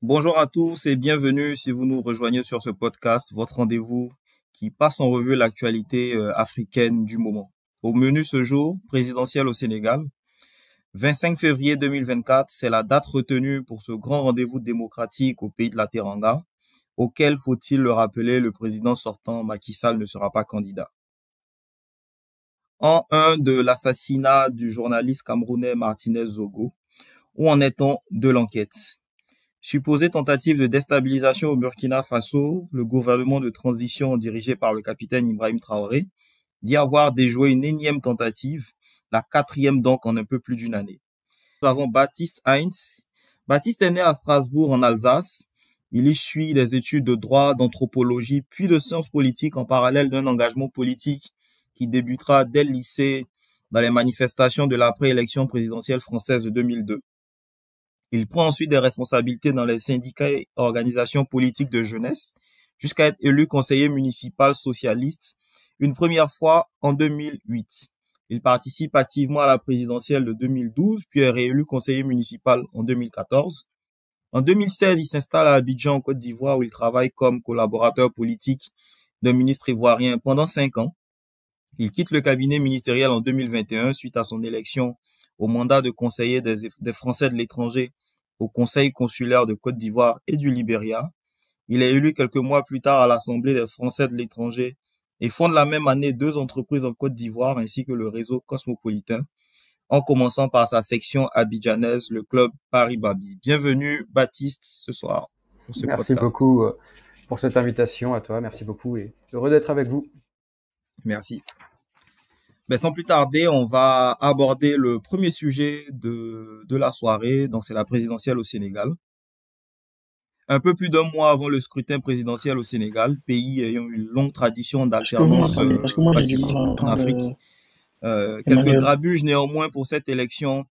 Bonjour à tous et bienvenue si vous nous rejoignez sur ce podcast, votre rendez-vous qui passe en revue l'actualité africaine du moment. Au menu ce jour, présidentiel au Sénégal. 25 février 2024, c'est la date retenue pour ce grand rendez-vous démocratique au pays de la Teranga, auquel, faut-il le rappeler, le président sortant Macky Sall ne sera pas candidat. En un de l'assassinat du journaliste camerounais Martinez Zogo, où en est-on de l'enquête? Supposée tentative de déstabilisation au Burkina Faso, le gouvernement de transition dirigé par le capitaine Ibrahim Traoré dit avoir déjoué une énième tentative, la 4e donc en un peu plus d'une année. Nous avons Baptiste Heinz. Baptiste est né à Strasbourg en Alsace. Il y suit des études de droit, d'anthropologie, puis de sciences politiques en parallèle d'un engagement politique qui débutera dès le lycée dans les manifestations de l'après-élection présidentielle française de 2002. Il prend ensuite des responsabilités dans les syndicats et organisations politiques de jeunesse, jusqu'à être élu conseiller municipal socialiste une première fois en 2008. Il participe activement à la présidentielle de 2012, puis est réélu conseiller municipal en 2014. En 2016, il s'installe à Abidjan, en Côte d'Ivoire, où il travaille comme collaborateur politique d'un ministre ivoirien pendant 5 ans. Il quitte le cabinet ministériel en 2021 suite à son élection au mandat de conseiller des Français de l'étranger au Conseil consulaire de Côte d'Ivoire et du Libéria. Il est élu quelques mois plus tard à l'Assemblée des Français de l'étranger et fonde la même année 2 entreprises en Côte d'Ivoire ainsi que le réseau cosmopolitain, en commençant par sa section abidjanaise, le club Paris-Babi. Bienvenue Baptiste ce soir pour ce Merci podcast. beaucoup pour cette invitation à toi, merci beaucoup et heureux d'être avec vous. Merci. Sans plus tarder, on va aborder le premier sujet de la soirée, donc c'est la présidentielle au Sénégal. Un peu plus d'un mois avant le scrutin présidentiel au Sénégal, pays ayant une longue tradition d'alternance pacifique en Afrique. Quelques grabuges néanmoins pour cette élection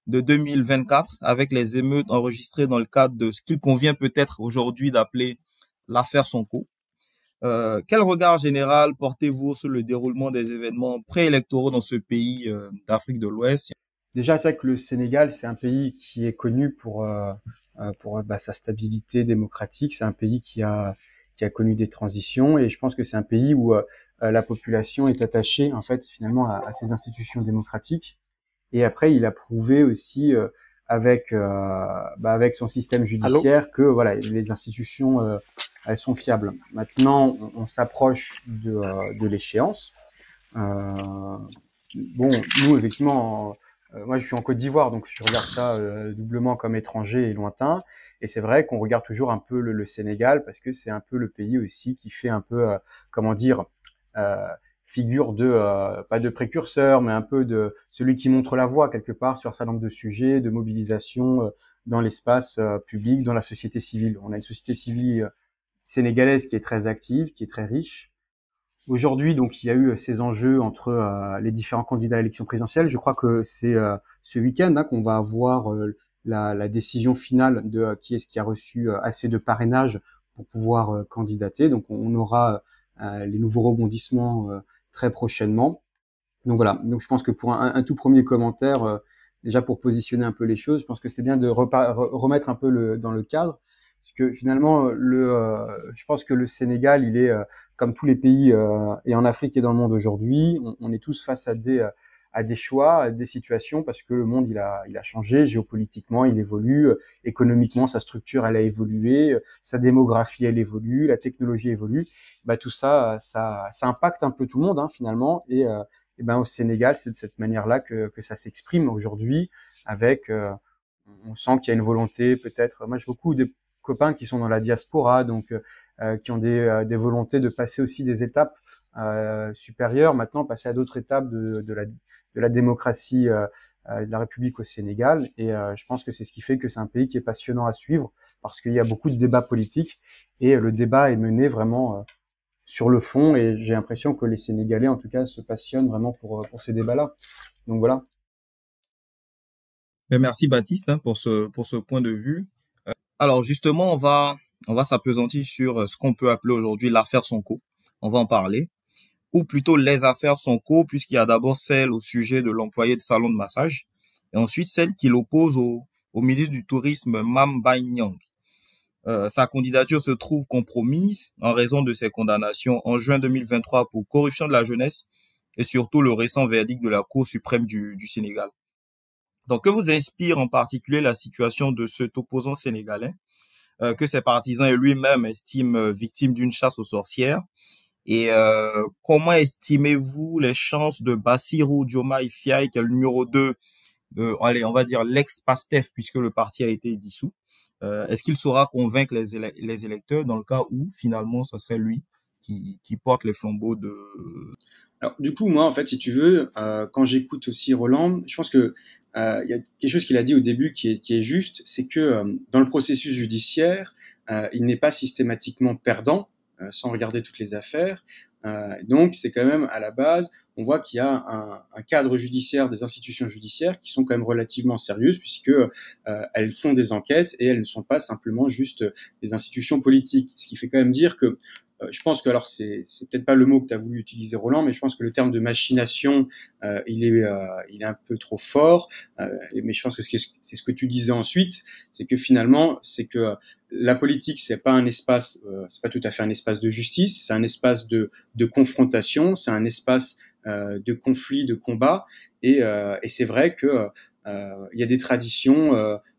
de 2024 avec les émeutes enregistrées dans le cadre de ce qu'il convient peut-être aujourd'hui d'appeler l'affaire Sonko. Quel regard général portez-vous sur le déroulement des événements préélectoraux dans ce pays d'Afrique de l'Ouest? Déjà, c'est vrai que le Sénégal, c'est un pays qui est connu pour sa stabilité démocratique. C'est un pays qui a connu des transitions et je pense que c'est un pays où la population est attachée en fait finalement à ses institutions démocratiques. Et après, il a prouvé aussi avec son système judiciaire que voilà, les institutions elles sont fiables. Maintenant, on s'approche de l'échéance. Bon, nous effectivement, moi je suis en Côte d'Ivoire, donc je regarde ça doublement comme étranger et lointain. Et c'est vrai qu'on regarde toujours un peu le Sénégal parce que c'est un peu le pays aussi qui fait un peu, euh, figure de pas de précurseur, mais un peu de celui qui montre la voie quelque part sur un certain nombre de sujets, de mobilisation dans l'espace public, dans la société civile. On a une société civile sénégalaise qui est très active, qui est très riche. Aujourd'hui, donc, il y a eu ces enjeux entre les différents candidats à l'élection présidentielle. Je crois que c'est ce week-end qu'on va avoir la décision finale de qui est-ce qui a reçu assez de parrainage pour pouvoir candidater. Donc, on aura les nouveaux rebondissements très prochainement. Donc voilà. Donc, je pense que pour un tout premier commentaire, déjà pour positionner un peu les choses, je pense que c'est bien de remettre un peu dans le cadre, parce que finalement, je pense que le Sénégal, il est comme tous les pays et en Afrique et dans le monde aujourd'hui, on est tous face à des choix, à des situations, parce que le monde il a changé géopolitiquement, il évolue, économiquement sa structure elle a évolué, sa démographie elle évolue, la technologie évolue. Tout ça impacte un peu tout le monde finalement et au Sénégal c'est de cette manière-là que ça s'exprime aujourd'hui avec on sent qu'il y a une volonté peut-être. Moi j'ai beaucoup de copains qui sont dans la diaspora donc qui ont des volontés de passer aussi des étapes supérieures, maintenant passer à d'autres étapes de la démocratie de la République au Sénégal. Et je pense que c'est ce qui fait que c'est un pays qui est passionnant à suivre parce qu'il y a beaucoup de débats politiques et le débat est mené vraiment sur le fond. Et j'ai l'impression que les Sénégalais, en tout cas, se passionnent vraiment pour ces débats-là. Donc voilà. Merci Baptiste pour ce point de vue. Alors justement, on va s'appesantir sur ce qu'on peut appeler aujourd'hui l'affaire Sonko. On va en parler. Ou plutôt les affaires Sonko, puisqu'il y a d'abord celle au sujet de l'employé de salon de massage, et ensuite celle qui l'oppose au ministre du Tourisme, Mam Bai Nyang. Sa candidature se trouve compromise en raison de ses condamnations en juin 2023 pour corruption de la jeunesse et surtout le récent verdict de la Cour suprême du Sénégal. Donc, que vous inspire en particulier la situation de cet opposant sénégalais, que ses partisans et lui-même estiment victime d'une chasse aux sorcières? Et comment estimez-vous les chances de Bassirou Diomaye Faye, qui est le numéro 2 allez, on va dire l'ex-PASTEF, puisque le parti a été dissous? Est-ce qu'il saura convaincre les électeurs dans le cas où, finalement, ce serait lui qui porte les flambeaux de... Alors, du coup, moi, en fait, si tu veux, quand j'écoute aussi Roland, je pense que il y a quelque chose qu'il a dit au début qui est juste, c'est que dans le processus judiciaire, il n'est pas systématiquement perdant, sans regarder toutes les affaires. Donc, c'est quand même à la base, on voit qu'il y a un cadre judiciaire, des institutions judiciaires qui sont quand même relativement sérieuses, puisque elles font des enquêtes et elles ne sont pas simplement juste des institutions politiques. Ce qui fait quand même dire que je pense que, alors c'est peut-être pas le mot que tu as voulu utiliser, Roland, mais je pense que le terme de machination, il est un peu trop fort. Mais je pense que c'est ce que tu disais ensuite, c'est que finalement, c'est que la politique, c'est pas tout à fait un espace de justice, c'est un espace de confrontation, c'est un espace de conflit, de combat, et c'est vrai que il y a des traditions.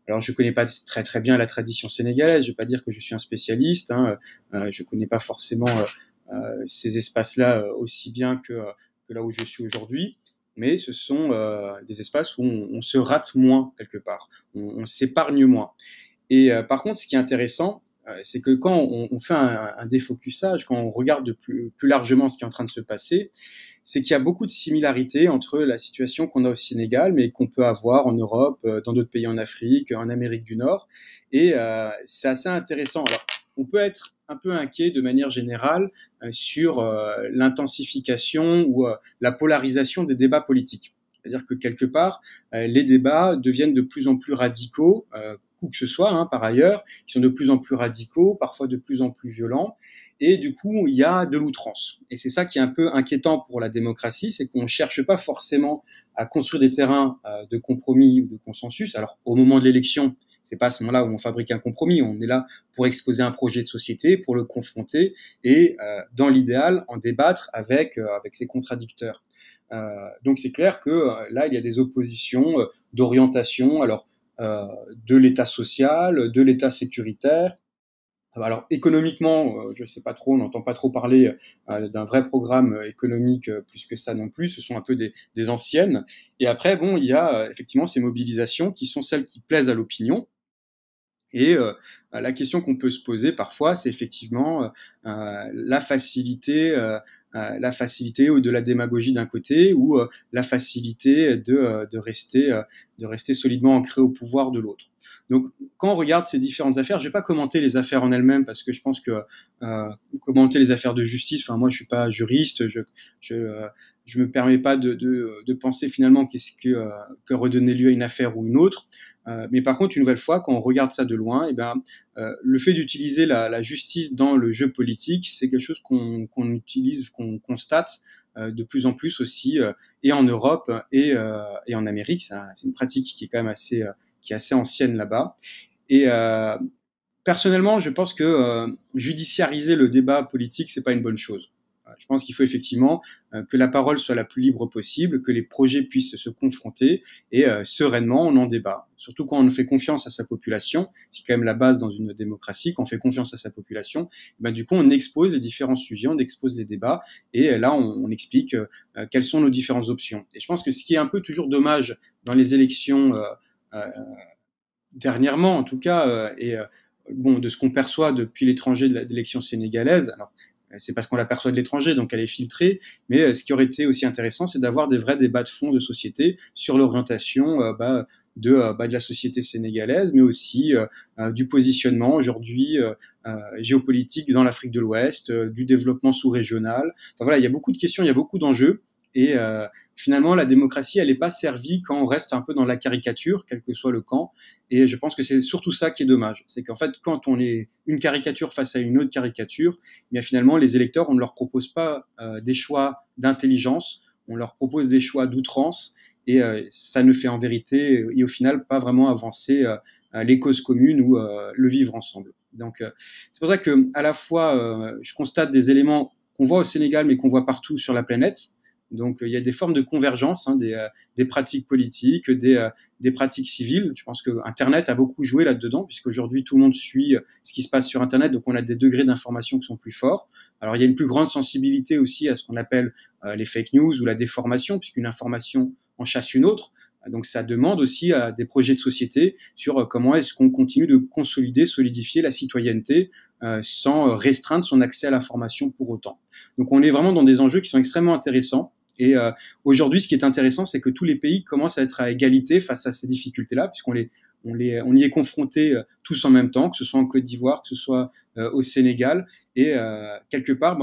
Alors, je connais pas très très bien la tradition sénégalaise. Je vais pas dire que je suis un spécialiste. Je connais pas forcément ces espaces-là aussi bien que là où je suis aujourd'hui. Mais ce sont des espaces où on se rate moins quelque part. On s'épargne moins. Et par contre, ce qui est intéressant, c'est que quand on fait un défocusage, quand on regarde de plus largement ce qui est en train de se passer, c'est qu'il y a beaucoup de similarités entre la situation qu'on a au Sénégal, mais qu'on peut avoir en Europe, dans d'autres pays en Afrique, en Amérique du Nord. Et c'est assez intéressant. Alors, on peut être un peu inquiet de manière générale sur l'intensification ou la polarisation des débats politiques. C'est-à-dire que quelque part, les débats deviennent de plus en plus radicaux, où que ce soit, par ailleurs, qui sont de plus en plus radicaux, parfois de plus en plus violents, et du coup, il y a de l'outrance. Et c'est ça qui est un peu inquiétant pour la démocratie, c'est qu'on ne cherche pas forcément à construire des terrains de compromis ou de consensus. Alors, au moment de l'élection, c'est pas à ce moment-là où on fabrique un compromis, on est là pour exposer un projet de société, pour le confronter et, dans l'idéal, en débattre avec ses contradicteurs. Donc c'est clair que là, il y a des oppositions d'orientation, alors de l'État social, de l'État sécuritaire. Alors économiquement, je sais pas trop, on n'entend pas trop parler d'un vrai programme économique plus que ça non plus. Ce sont un peu des anciennes. Et après, bon, il y a effectivement ces mobilisations qui sont celles qui plaisent à l'opinion. Et la question qu'on peut se poser parfois, c'est effectivement la facilité ou de la démagogie d'un côté, ou la facilité de rester solidement ancré au pouvoir de l'autre. Donc, quand on regarde ces différentes affaires, je vais pas commenter les affaires en elles-mêmes parce que je pense que commenter les affaires de justice, enfin moi je suis pas juriste, je me permets pas de penser finalement qu'est-ce que redonner lieu à une affaire ou une autre. Mais par contre, une nouvelle fois, quand on regarde ça de loin, eh ben, le fait d'utiliser la justice dans le jeu politique, c'est quelque chose qu'on utilise, qu'on constate de plus en plus aussi, et en Europe et en Amérique. C'est une pratique qui est quand même qui est assez ancienne là-bas. Et personnellement, je pense que judiciariser le débat politique, c'est pas une bonne chose. Je pense qu'il faut effectivement que la parole soit la plus libre possible, que les projets puissent se confronter et sereinement on en débat. Surtout quand on fait confiance à sa population, c'est quand même la base dans une démocratie. Quand on fait confiance à sa population, ben du coup on expose les différents sujets, on expose les débats et là on explique quelles sont nos différentes options. Et je pense que ce qui est un peu toujours dommage dans les élections euh, dernièrement en tout cas, bon, de ce qu'on perçoit depuis l'étranger de l'élection sénégalaise, alors c'est parce qu'on l'aperçoit de l'étranger, donc elle est filtrée, mais ce qui aurait été aussi intéressant, c'est d'avoir des vrais débats de fond de société sur l'orientation de la société sénégalaise, mais aussi du positionnement aujourd'hui géopolitique dans l'Afrique de l'Ouest, du développement sous-régional. Enfin voilà, il y a beaucoup de questions, il y a beaucoup d'enjeux. Et finalement, la démocratie, elle n'est pas servie quand on reste un peu dans la caricature, quel que soit le camp. Et je pense que c'est surtout ça qui est dommage. C'est qu'en fait, quand on est une caricature face à une autre caricature, eh bien finalement, les électeurs, on ne leur propose pas des choix d'intelligence, on leur propose des choix d'outrance. Et ça ne fait en vérité et au final pas vraiment avancer les causes communes ou le vivre ensemble. Donc c'est pour ça que à la fois je constate des éléments qu'on voit au Sénégal mais qu'on voit partout sur la planète. Donc il y a des formes de convergence, hein, des pratiques politiques, des pratiques civiles. Je pense que Internet a beaucoup joué là-dedans, puisqu'aujourd'hui tout le monde suit ce qui se passe sur Internet, donc on a des degrés d'information qui sont plus forts. Alors il y a une plus grande sensibilité aussi à ce qu'on appelle les fake news ou la déformation, puisqu'une information en chasse une autre. Donc ça demande aussi à des projets de société sur comment est-ce qu'on continue de consolider, solidifier la citoyenneté sans restreindre son accès à l'information pour autant. Donc on est vraiment dans des enjeux qui sont extrêmement intéressants. Et aujourd'hui, ce qui est intéressant, c'est que tous les pays commencent à être à égalité face à ces difficultés-là, puisqu'on on y est confrontés tous en même temps, que ce soit en Côte d'Ivoire, que ce soit au Sénégal. Et quelque part,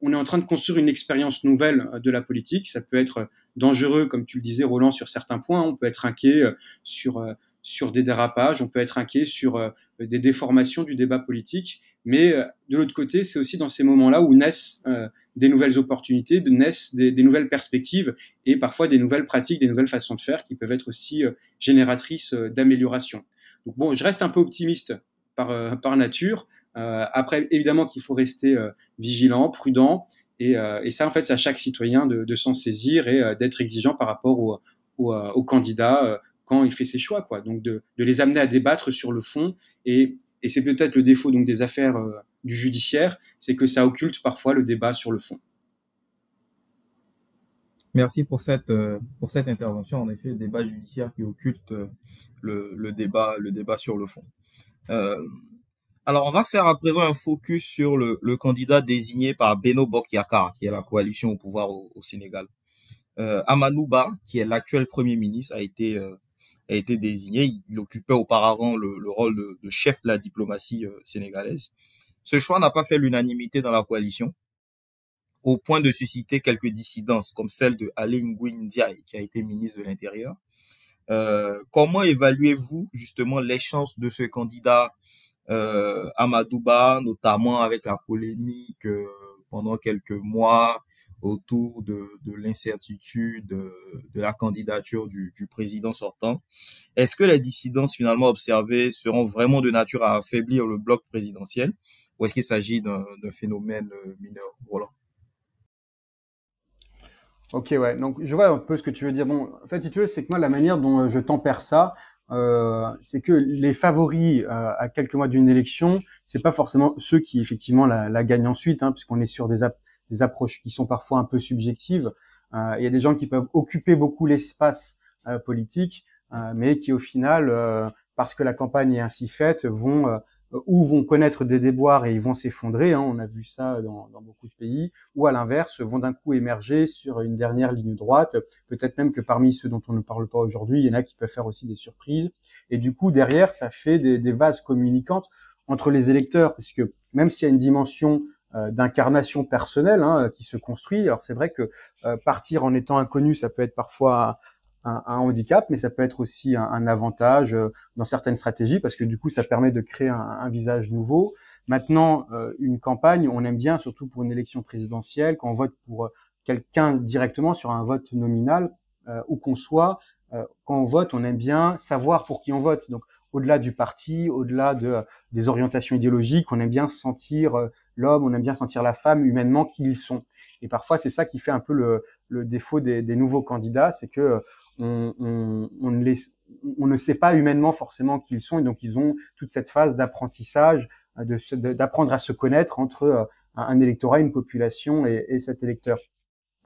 on est en train de construire une expérience nouvelle de la politique. Ça peut être dangereux, comme tu le disais, Roland, sur certains points. On peut être inquiet sur des dérapages, on peut être inquiet sur des déformations du débat politique. Mais de l'autre côté, c'est aussi dans ces moments-là où naissent des nouvelles opportunités, naissent des nouvelles perspectives et parfois des nouvelles pratiques, des nouvelles façons de faire qui peuvent être aussi génératrices d'amélioration. Donc bon, je reste un peu optimiste par nature. Après, évidemment qu'il faut rester vigilant, prudent, et ça, en fait, c'est à chaque citoyen de s'en saisir et d'être exigeant par rapport au candidat quand il fait ses choix, quoi. Donc de les amener à débattre sur le fond, et c'est peut-être le défaut donc des affaires du judiciaire, c'est que ça occulte parfois le débat sur le fond. Merci pour cette intervention. En effet, le débat judiciaire qui occulte le débat sur le fond. Alors, on va faire à présent un focus sur le candidat désigné par Benno Bokk Yakaar, qui est la coalition au pouvoir au Sénégal. Amadou Ba, qui est l'actuel Premier ministre, a été désigné. Il occupait auparavant le rôle de chef de la diplomatie sénégalaise. Ce choix n'a pas fait l'unanimité dans la coalition, au point de susciter quelques dissidences, comme celle de Aly Ngouille Ndiaye, qui a été ministre de l'Intérieur. Comment évaluez-vous justement les chances de ce candidat Amadou Ba, notamment avec la polémique pendant quelques mois autour de l'incertitude de la candidature du président sortant? Est-ce que les dissidences finalement observées seront vraiment de nature à affaiblir le bloc présidentiel, ou est-ce qu'il s'agit d'un phénomène mineur? Voilà. Ok, ouais. Donc, je vois un peu ce que tu veux dire. Bon, en fait, si tu veux, c'est que moi, la manière dont je tempère ça, c'est que les favoris à quelques mois d'une élection, c'est pas forcément ceux qui effectivement la gagnent ensuite, hein, puisqu'on est sur des approches qui sont parfois un peu subjectives. Il y a des gens qui peuvent occuper beaucoup l'espace politique, mais qui au final, parce que la campagne est ainsi faite, vont connaître des déboires et ils vont s'effondrer, hein, on a vu ça dans beaucoup de pays, ou à l'inverse, vont d'un coup émerger sur une dernière ligne droite, peut-être même que parmi ceux dont on ne parle pas aujourd'hui, il y en a qui peuvent faire aussi des surprises, et du coup, derrière, ça fait des vases communicantes entre les électeurs, parce que même s'il y a une dimension d'incarnation personnelle qui se construit, alors c'est vrai que partir en étant inconnu, ça peut être parfois un handicap, mais ça peut être aussi un avantage dans certaines stratégies, parce que du coup, ça permet de créer un visage nouveau. Maintenant, une campagne, on aime bien, surtout pour une élection présidentielle, quand on vote pour quelqu'un directement sur un vote nominal, où qu'on soit, quand on vote, on aime bien savoir pour qui on vote. Donc, au-delà du parti, au-delà des orientations idéologiques, on aime bien sentir l'homme, on aime bien sentir la femme humainement qui ils sont. Et parfois, c'est ça qui fait un peu le défaut des nouveaux candidats, c'est que on ne sait pas humainement forcément qui ils sont, et donc ils ont toute cette phase d'apprentissage, d'apprendre à se connaître entre un électorat, une population et cet électeur.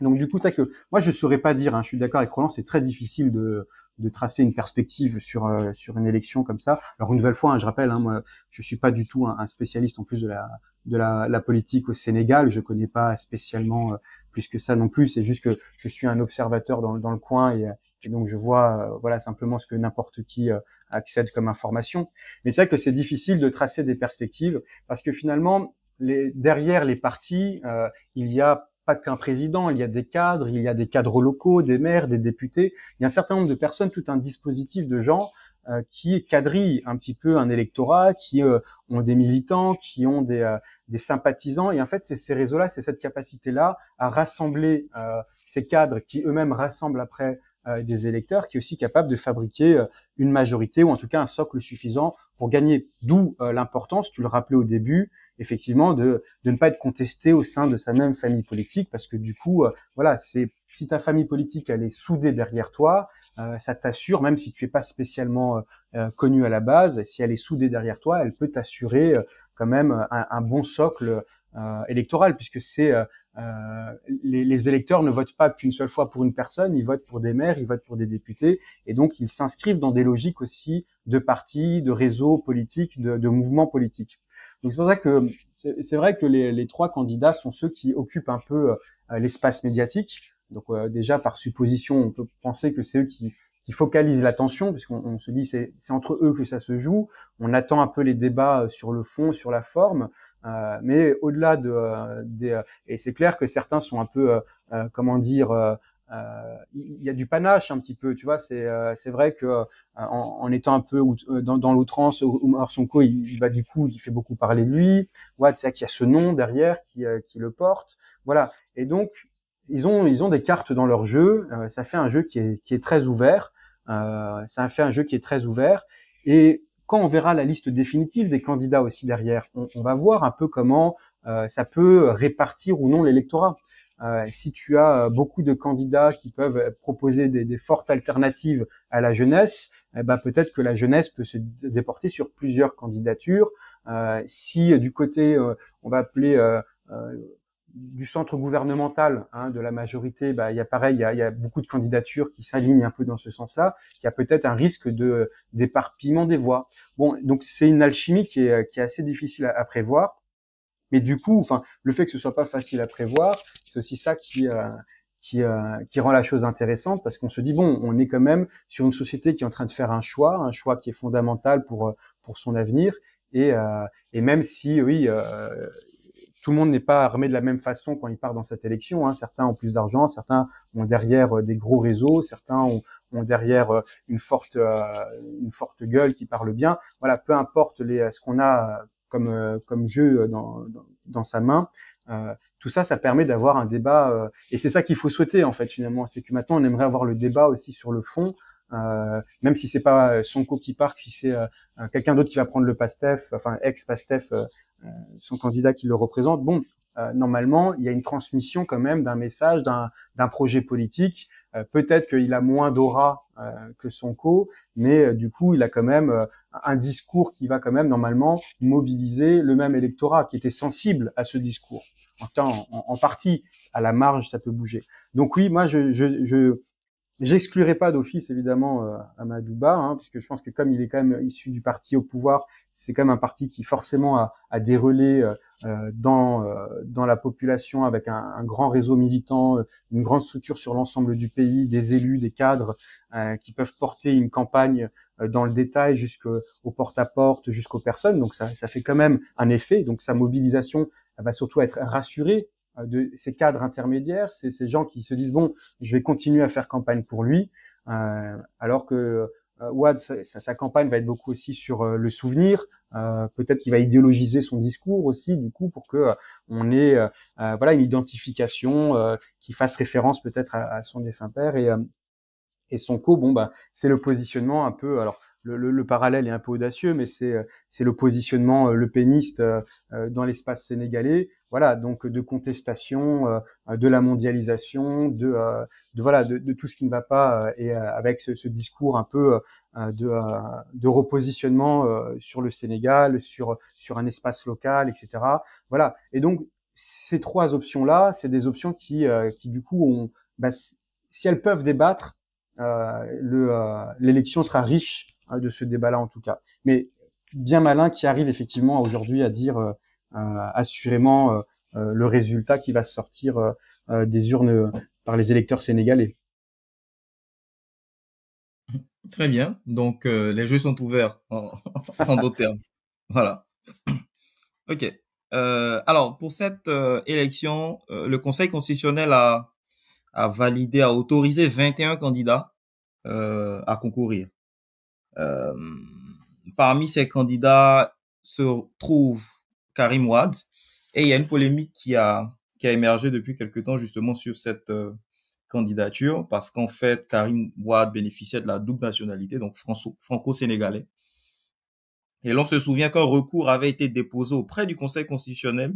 Donc du coup, c'est que moi je saurais pas dire, hein, je suis d'accord avec Roland, c'est très difficile de tracer une perspective sur une élection comme ça. Alors une nouvelle fois, hein, je rappelle, hein, moi je suis pas du tout un spécialiste en plus de la politique au Sénégal, je connais pas spécialement plus que ça non plus, c'est juste que je suis un observateur dans le coin et donc je vois voilà simplement ce que n'importe qui accède comme information. Mais c'est vrai que c'est difficile de tracer des perspectives parce que finalement derrière les partis, il y a pas qu'un président, il y a des cadres, il y a des cadres locaux, des maires, des députés. Il y a un certain nombre de personnes, tout un dispositif de gens qui quadrillent un petit peu un électorat, qui ont des militants, qui ont des sympathisants. Et en fait, c'est ces réseaux-là, c'est cette capacité-là à rassembler ces cadres qui eux-mêmes rassemblent après des électeurs, qui est aussi capable de fabriquer une majorité ou en tout cas un socle suffisant pour gagner. D'où l'importance, tu le rappelais au début, effectivement, de ne pas être contesté au sein de sa même famille politique, parce que du coup, voilà, c'est si ta famille politique elle est soudée derrière toi, ça t'assure, même si tu es pas spécialement connu à la base, si elle est soudée derrière toi, elle peut t'assurer quand même un bon socle électoral, puisque c'est les électeurs ne votent pas qu'une seule fois pour une personne, ils votent pour des maires, ils votent pour des députés, et donc ils s'inscrivent dans des logiques aussi de partis, de réseaux politiques, de mouvements politiques. Donc c'est pour ça que c'est vrai que les trois candidats sont ceux qui occupent un peu l'espace médiatique. Donc déjà par supposition, on peut penser que c'est eux qui focalisent l'attention, puisqu'on se dit c'est entre eux que ça se joue. On attend un peu les débats sur le fond, sur la forme, mais au-delà et c'est clair que certains sont un peu comment dire il y a du panache un petit peu, tu vois. C'est vrai que en étant un peu dans l'outrance, Oumar Sonko, bah, du coup, il fait beaucoup parler de lui. Ouais, c'est vrai qu'il y a ce nom derrière qui le porte. Voilà. Et donc, ils ont des cartes dans leur jeu. Ça fait un jeu qui est très ouvert. Ça fait un jeu qui est très ouvert. Et quand on verra la liste définitive des candidats aussi derrière, on va voir un peu comment ça peut répartir ou non l'électorat. Si tu as beaucoup de candidats qui peuvent proposer des fortes alternatives à la jeunesse, eh ben peut-être que la jeunesse peut se déporter sur plusieurs candidatures. Si du côté, on va appeler du centre gouvernemental, de la majorité, bah il y a pareil, il y a beaucoup de candidatures qui s'alignent un peu dans ce sens-là. Il y a peut-être un risque de d'éparpillement des voix. Bon, donc c'est une alchimie qui est assez difficile à prévoir. Mais du coup, enfin, le fait que ce soit pas facile à prévoir, c'est aussi ça qui rend la chose intéressante, parce qu'on se dit bon, on est quand même sur une société qui est en train de faire un choix qui est fondamental pour son avenir, et même si oui, tout le monde n'est pas armé de la même façon quand il part dans cette élection. Certains ont plus d'argent, certains ont derrière des gros réseaux, certains ont derrière une forte gueule qui parle bien. Voilà, peu importe ce qu'on a comme jeu dans sa main. Tout ça, ça permet d'avoir un débat, et c'est ça qu'il faut souhaiter en fait finalement, c'est que maintenant on aimerait avoir le débat aussi sur le fond, même si c'est pas Sonko qui part, si c'est quelqu'un d'autre qui va prendre le Pastef, enfin ex-Pastef, son candidat qui le représente. Bon, normalement, il y a une transmission quand même d'un message, d'un projet politique. Peut-être qu'il a moins d'aura que Sonko, mais du coup, il a quand même un discours qui va quand même normalement mobiliser le même électorat qui était sensible à ce discours. En partie, à la marge, ça peut bouger. Donc oui, moi, j'exclurai pas d'office évidemment Amadou Ba, puisque je pense que comme il est quand même issu du parti au pouvoir, c'est quand même un parti qui forcément a des relais dans la population, avec un grand réseau militant, une grande structure sur l'ensemble du pays, des élus, des cadres qui peuvent porter une campagne dans le détail jusqu'au porte-à-porte, jusqu'aux personnes. Donc ça fait quand même un effet. Donc sa mobilisation elle va surtout être rassurée de ces cadres intermédiaires, c'est ces gens qui se disent bon, je vais continuer à faire campagne pour lui, alors que Wade, sa campagne va être beaucoup aussi sur le souvenir. Peut-être qu'il va idéologiser son discours aussi, du coup, pour que on ait voilà une identification qui fasse référence peut-être à son défunt père. Et Sonko, bon bah c'est le positionnement un peu. Alors le parallèle est un peu audacieux, mais c'est le positionnement le péniste dans l'espace sénégalais. Voilà, donc de contestation de la mondialisation, de tout ce qui ne va pas, et avec ce discours un peu de repositionnement sur le Sénégal, sur un espace local, etc. Voilà. Et donc ces trois options-là, c'est des options qui du coup ont, bah, si elles peuvent débattre, l'élection sera riche de ce débat-là en tout cas. Mais bien malin qui arrive effectivement aujourd'hui à dire assurément le résultat qui va sortir des urnes par les électeurs sénégalais. Très bien. Donc, les jeux sont ouverts en d'autres termes. Voilà. Ok. Alors, pour cette élection, le Conseil constitutionnel a validé, a autorisé 21 candidats à concourir. Euh, Parmi ces candidats se trouve Karim Wade, et il y a une polémique qui a émergé depuis quelque temps justement sur cette candidature, parce qu'en fait, Karim Wade bénéficiait de la double nationalité, donc franco-sénégalais. Et l'on se souvient qu'un recours avait été déposé auprès du Conseil constitutionnel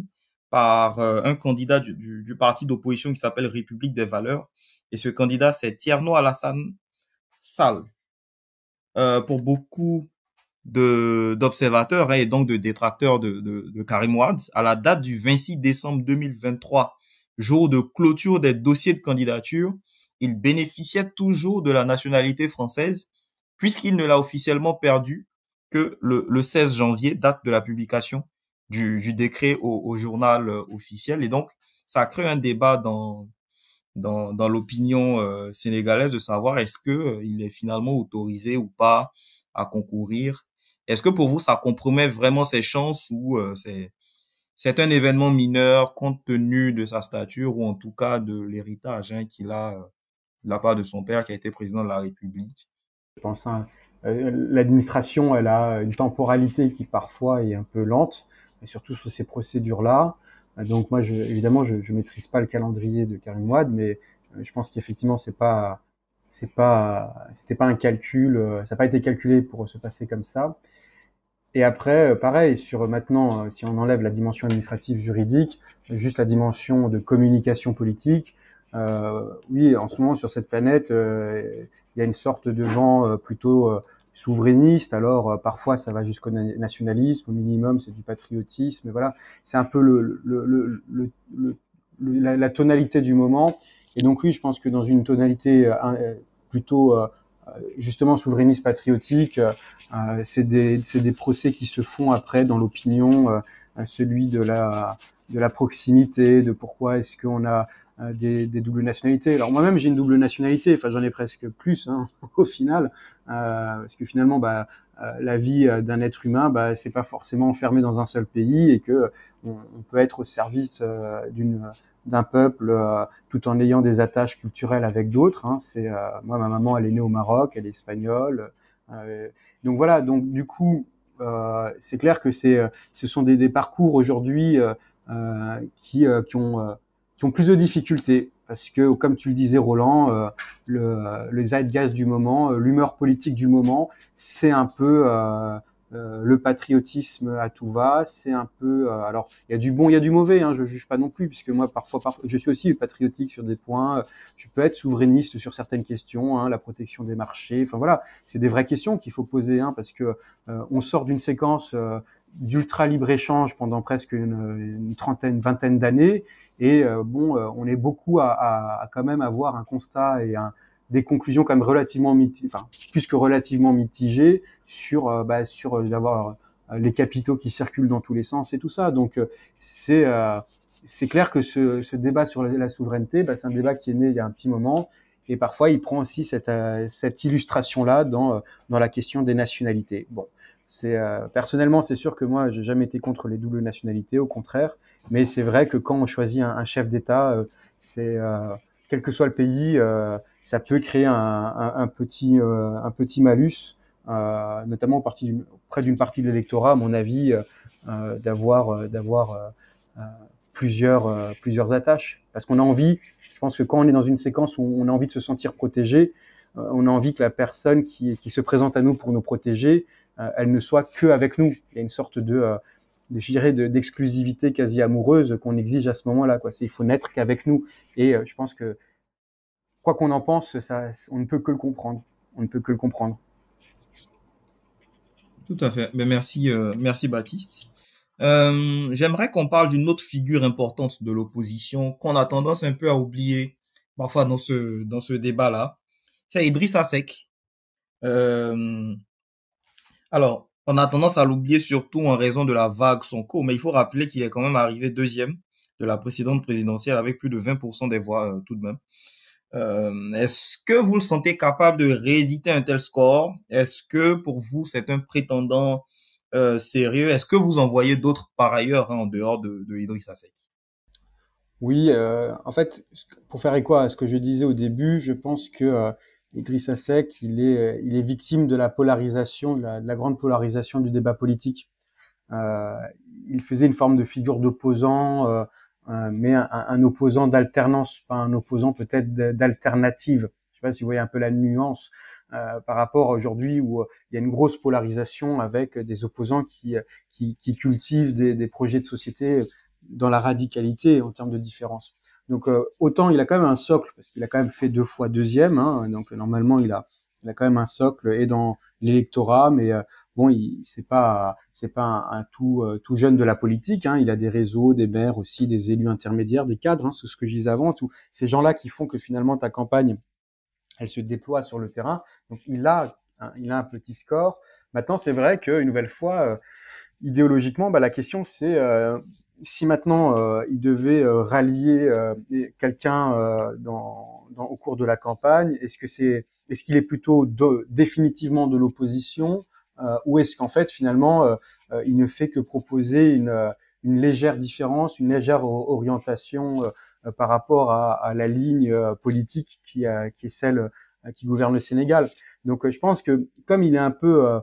par un candidat du parti d'opposition qui s'appelle République des Valeurs. Et ce candidat, c'est Thierno Alassane Sall. Pour beaucoup d'observateurs, hein, et donc de détracteurs de Karim Wade, à la date du 26 décembre 2023, jour de clôture des dossiers de candidature, il bénéficiait toujours de la nationalité française, puisqu'il ne l'a officiellement perdu que le 16 janvier, date de la publication du décret au journal officiel. Et donc, ça a créé un débat dans l'opinion sénégalaise de savoir est-ce que il est finalement autorisé ou pas à concourir. Est-ce que pour vous, ça compromet vraiment ses chances, ou c'est un événement mineur compte tenu de sa stature, ou en tout cas de l'héritage, hein, qu'il a de la part de son père qui a été président de la République? Je pense, hein, l'administration, elle a une temporalité qui parfois est un peu lente, et surtout sur ces procédures-là. Donc moi, évidemment, je maîtrise pas le calendrier de Karim Wade, mais je pense qu'effectivement, c'était pas un calcul, ça n'a pas été calculé pour se passer comme ça. Et après, pareil, sur maintenant, si on enlève la dimension administrative juridique, juste la dimension de communication politique, oui, en ce moment sur cette planète, il y a une sorte de vent plutôt souverainiste. Alors parfois ça va jusqu'au nationalisme, au minimum c'est du patriotisme. Voilà, c'est un peu la tonalité du moment. Et donc oui, je pense que dans une tonalité plutôt justement souverainiste patriotique, c'est des procès qui se font après dans l'opinion, celui de la proximité, de pourquoi est-ce qu'on a des doubles nationalités. Alors moi-même j'ai une double nationalité, enfin j'en ai presque plus, hein, au final, parce que finalement la vie d'un être humain, c'est pas forcément enfermé dans un seul pays, et que on peut être au service d'un peuple tout en ayant des attaches culturelles avec d'autres. Hein. Moi, ma maman, elle est née au Maroc, elle est espagnole. Donc voilà, donc du coup, c'est clair que ce sont des parcours aujourd'hui qui ont plus de difficultés. Parce que, comme tu le disais, Roland, le zeitgeist du moment, l'humeur politique du moment, c'est un peu le patriotisme à tout va. C'est un peu, alors il y a du bon, il y a du mauvais. Hein, je juge pas non plus, puisque moi parfois, je suis aussi patriotique sur des points. Je peux être souverainiste sur certaines questions, hein, la protection des marchés. Enfin voilà, c'est des vraies questions qu'il faut poser, hein, parce que on sort d'une séquence d'ultra libre échange pendant presque une trentaine, vingtaine d'années. Et on est beaucoup à quand même avoir un constat et des conclusions quand même relativement enfin plus que relativement mitigées sur d'avoir les capitaux qui circulent dans tous les sens et tout ça. Donc c'est clair que ce débat sur la souveraineté, c'est un débat qui est né il y a un petit moment, et parfois il prend aussi cette illustration-là dans la question des nationalités. Bon, personnellement, c'est sûr que moi, j'ai jamais été contre les doubles nationalités, au contraire. Mais c'est vrai que quand on choisit un chef d'État, quel que soit le pays, ça peut créer un petit malus, notamment auprès d'une partie de l'électorat, à mon avis, d'avoir plusieurs attaches. Parce qu'on a envie, je pense que quand on est dans une séquence où on a envie de se sentir protégé, on a envie que la personne qui se présente à nous pour nous protéger, elle ne soit que avec nous. Il y a une sorte je dirais, d'exclusivité quasi amoureuse qu'on exige à ce moment-là, quoi. Il faut n'être qu'avec nous. Et je pense que, quoi qu'on en pense, on ne peut que le comprendre. On ne peut que le comprendre. Tout à fait. Ben merci, merci Baptiste. J'aimerais qu'on parle d'une autre figure importante de l'opposition qu'on a tendance un peu à oublier parfois dans ce débat-là. C'est Idrissa Seck. Euh, alors, on a tendance à l'oublier surtout en raison de la vague Sonko, mais il faut rappeler qu'il est quand même arrivé deuxième de la précédente présidentielle avec plus de 20% des voix tout de même. Est-ce que vous le sentez capable de rééditer un tel score? Est-ce que pour vous, c'est un prétendant sérieux. Est-ce que vous en voyez d'autres par ailleurs, hein, en dehors de Idrissa Seck? Oui, en fait, pour faire écho à ce que je disais au début, je pense que Idrissa Seck, il est victime de la polarisation, de la grande polarisation du débat politique. Euh, il faisait une forme de figure d'opposant, mais un opposant d'alternance, pas un opposant peut-être d'alternative. Je sais pas si vous voyez un peu la nuance par rapport à aujourd'hui où il y a une grosse polarisation avec des opposants qui cultivent des projets de société dans la radicalité en termes de différence. Donc autant il a quand même un socle parce qu'il a quand même fait 2 fois deuxième, hein, donc normalement il a quand même un socle et dans l'électorat, mais bon, c'est pas un tout jeune de la politique, hein. Il a des réseaux, des maires aussi, des élus intermédiaires, des cadres, hein, c'est ce que je disais avant. Tous ces gens-là qui font que finalement ta campagne, elle se déploie sur le terrain. Donc il a un petit score. Maintenant, c'est vrai qu'une nouvelle fois, idéologiquement, bah, la question c'est si maintenant il devait rallier quelqu'un au cours de la campagne, est-ce qu'il est plutôt définitivement de l'opposition ou est-ce qu'en fait finalement il ne fait que proposer une légère différence, une légère orientation par rapport à la ligne politique qui est celle qui gouverne le Sénégal. Donc je pense que comme il est un peu